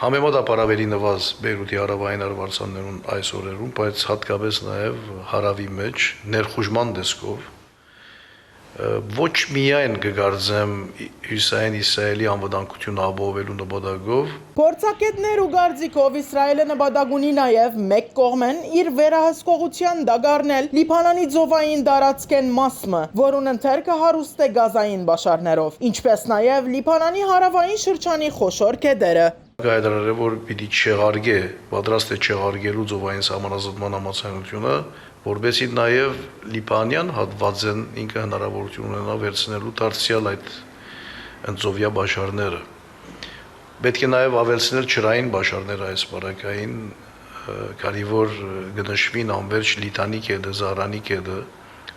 համեմատաբարավերի նվազ Բեյրութի հարավային արվարձաններուն այս օրերում, բայց հատկապես նաև հարավի մեջ ներխուժման տեսքով ոչ միայն կգարձեմ հյուսային Իսրայելի անվտանգությունը ապահովելու նպատակով Փորձագետներ ու գարձիկով Իսրայելը նպատակ ունի նաև մեկ կողմեն իր վերահսկողության դագարնել Լիբանանի ծովային տարածքեն մասը, որուն ընթերքը հարուստ է գազային բաշարներով, ինչպես նաև Լիբանանի հարավային շրջանի խոշոր կետերը։ Գայդարը որ պիտի չեղարգե, պատրաստ է չեղարգելու ծովային սահմանազատման համաձայնությունը, որովհետեւ նաև Լիբանան հատվածեն ինքը հնարավորություն ունենա վերցնելու դարձյալ այդ ընծովյա բաշարները։ Պետք է նաև ավելցնել ջրային բաշարները այս բարակային, քանի որ գնշվին անվերջ Լիտանի կետը, Զարանի կետը,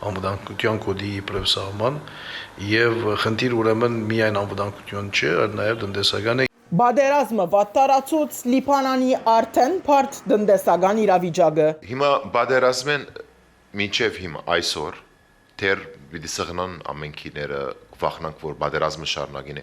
անվտանգության կոդի իբրև սահման, եւ խնդիր ուրեմն միայն անվտանգություն չէ, այլ նաև տնտեսական է։ Բادرազմը վատտարացուց Լիբանանի արդեն բարդ տնտեսական իրավիճակը։ Հիմա բادرազմեն մինչև հիմա այսօր դեռ պիտի սղնան ամենքիները վախնանք որ բادرազմը շարունակին է,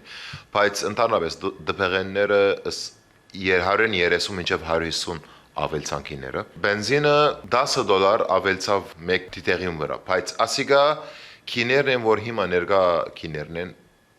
բայց ընդհանրապես դպեղենները 130 մինչև 150 ավելցանքիները։ Բենզինը $10 ավելցավ մեկ դիտեղին վրա, բայց ասիգա քիներն են որ հիմա ներկա քիներն են,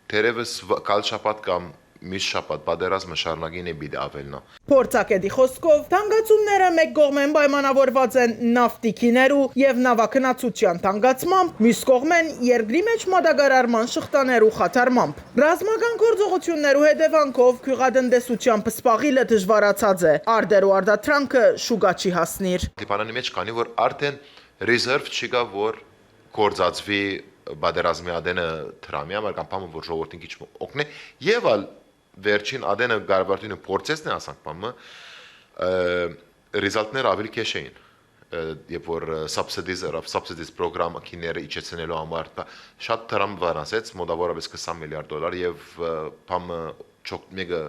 թերևս կալ շաբաթ կամ միշտ շաբաթ պատերազմը շարունակին է բիդի ավելնա։ Փորձակետի խոսքով թանկացումները մեկ կողմեն պայմանավորված են նավթիկիներու եւ նավակնացության թանկացմամբ, մյուս կողմեն երկրի մեջ մատակարարման շղթաներու խաթարմամբ։ Ռազմական գործողություններու հետևանքով գյուղատնտեսությամբ սպաղիլը դժվարացած է, արդերու արդատրանքը շուկա չի հասնիր։ Լիբանանի մեջ կանի որ արդեն ռեզերվ չկա որ կորզածվի բادرազմի ադենը թրամիա մար կամ բամը որ ժողովրդին քիչ օգնի եւ ալ վերջին ադենը գարվարտինը փորձեցն է ասանք բամը ռեզալտներ ավելի քեշ էին երբ որ subsidies պրոգրամը քիները իջեցնելու համար շատ թրամ վարանացեց մոտավորապես $20 միլիարդ եւ բամը չոք մեգա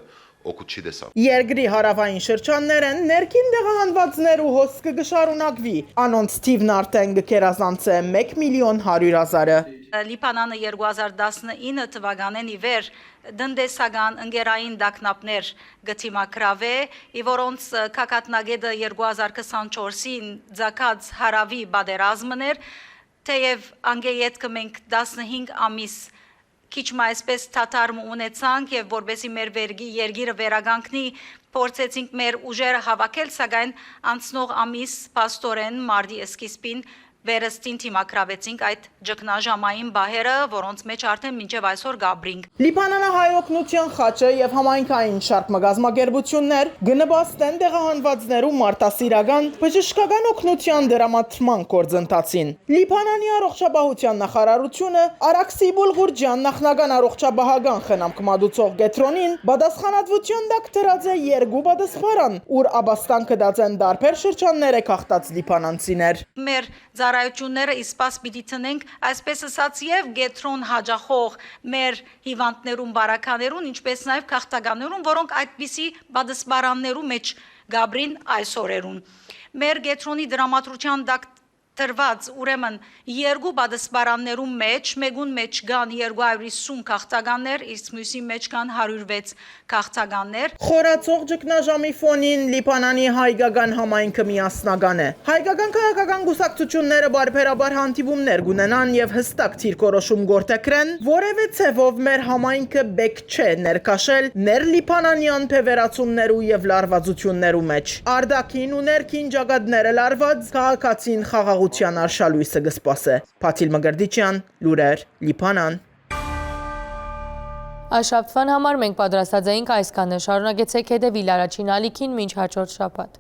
օգուտ չի դեսավ։ Երկրի հարավային շրջաններեն ներքին դեղահանվածներու հոսքը գշարունակվի, անոնց թիվն արդեն գերազանց է 1,100,000-ը։ Լիբանանը 2019 թվականին ի վեր դնդեսական ընկերային դակնապներ գտիմակրավե, որոնց կակատնագետը 2024-ին ձակած հարավի բادرազմներ, թեև անգեյետքը մենք 15 ամիս քիչ այսպես թաթարմ ունեցանք եւ որբեսի մեր երգիրը վերագանքնի փորձեցինք մեր ուժերը հավաքել, սակայն անցնող ամիս պաստորեն մարտի սկիզբին վերստին թիմակրավեցինք այդ ճգնաժամային բահերը, որոնց մեջ արդեն մինչև այսօր գաբրինք։ Լիբանանահայ օգնության խաչը եւ համայնքային շարք մգազմագերբություններ գնբաստեն դեղահանվածներու մարտասիրական բժշկական օգնության դրամատրման գործընթացին։ Լիբանանի առողջապահության նախարարությունը Արաքսի Բուլղուրջյան նախնական առողջապահական խնամք մատուցող գետրոնին պատասխանատվության տակ դրած է երկու պատասխանան, ուր աբաստանքը դած են դարբեր շրջաններ եղած լիբանանցիներ։ Մեր ծառայությունները իսպաս պիտի տնենք, այսպես ասած եւ գետրոն հաջախող մեր հիվանդներուն բարականերուն, ինչպես նաեւ քաղաքականերուն, որոնք այդպիսի բադասբարաններու մեջ գաբրին այս օրերուն։ Մեր գետրոնի դրամատրության դակ տրված ուրեմն երկու բադասբարաններում մեջ, մեկուն մեջ կան 250 քաղաքականներ, իսկ մյուսի մեջ կան 106 քաղաքականներ։ Խորացող ճգնաժամի ֆոնին Լիբանանի հայկական համայնքը միասնական է։ Հայկական քաղաքական կուսակցությունները բարբերաբար հանդիպումներ կունենան եւ հստակ թիրքորոշում գործեքրեն, որևէ ցևով մեր համայնքը բեք չէ ներկաշել ներ-լիբանանյան փեվերացումներու եւ լարվածություններու մեջ։ Արդակին ու ներքին ջագադները լարված քաղաքացին խաղաղության արշալույսը կսպասե։ Փաթիլ Մգրդիչյան, լուրեր, Լիբանան։ Այս շաբթվան համար մենք պատրաստած էինք այսքանը, շարունակեցեք հետևել առաջին ալիքին մինչ հաջորդ շաբաթ։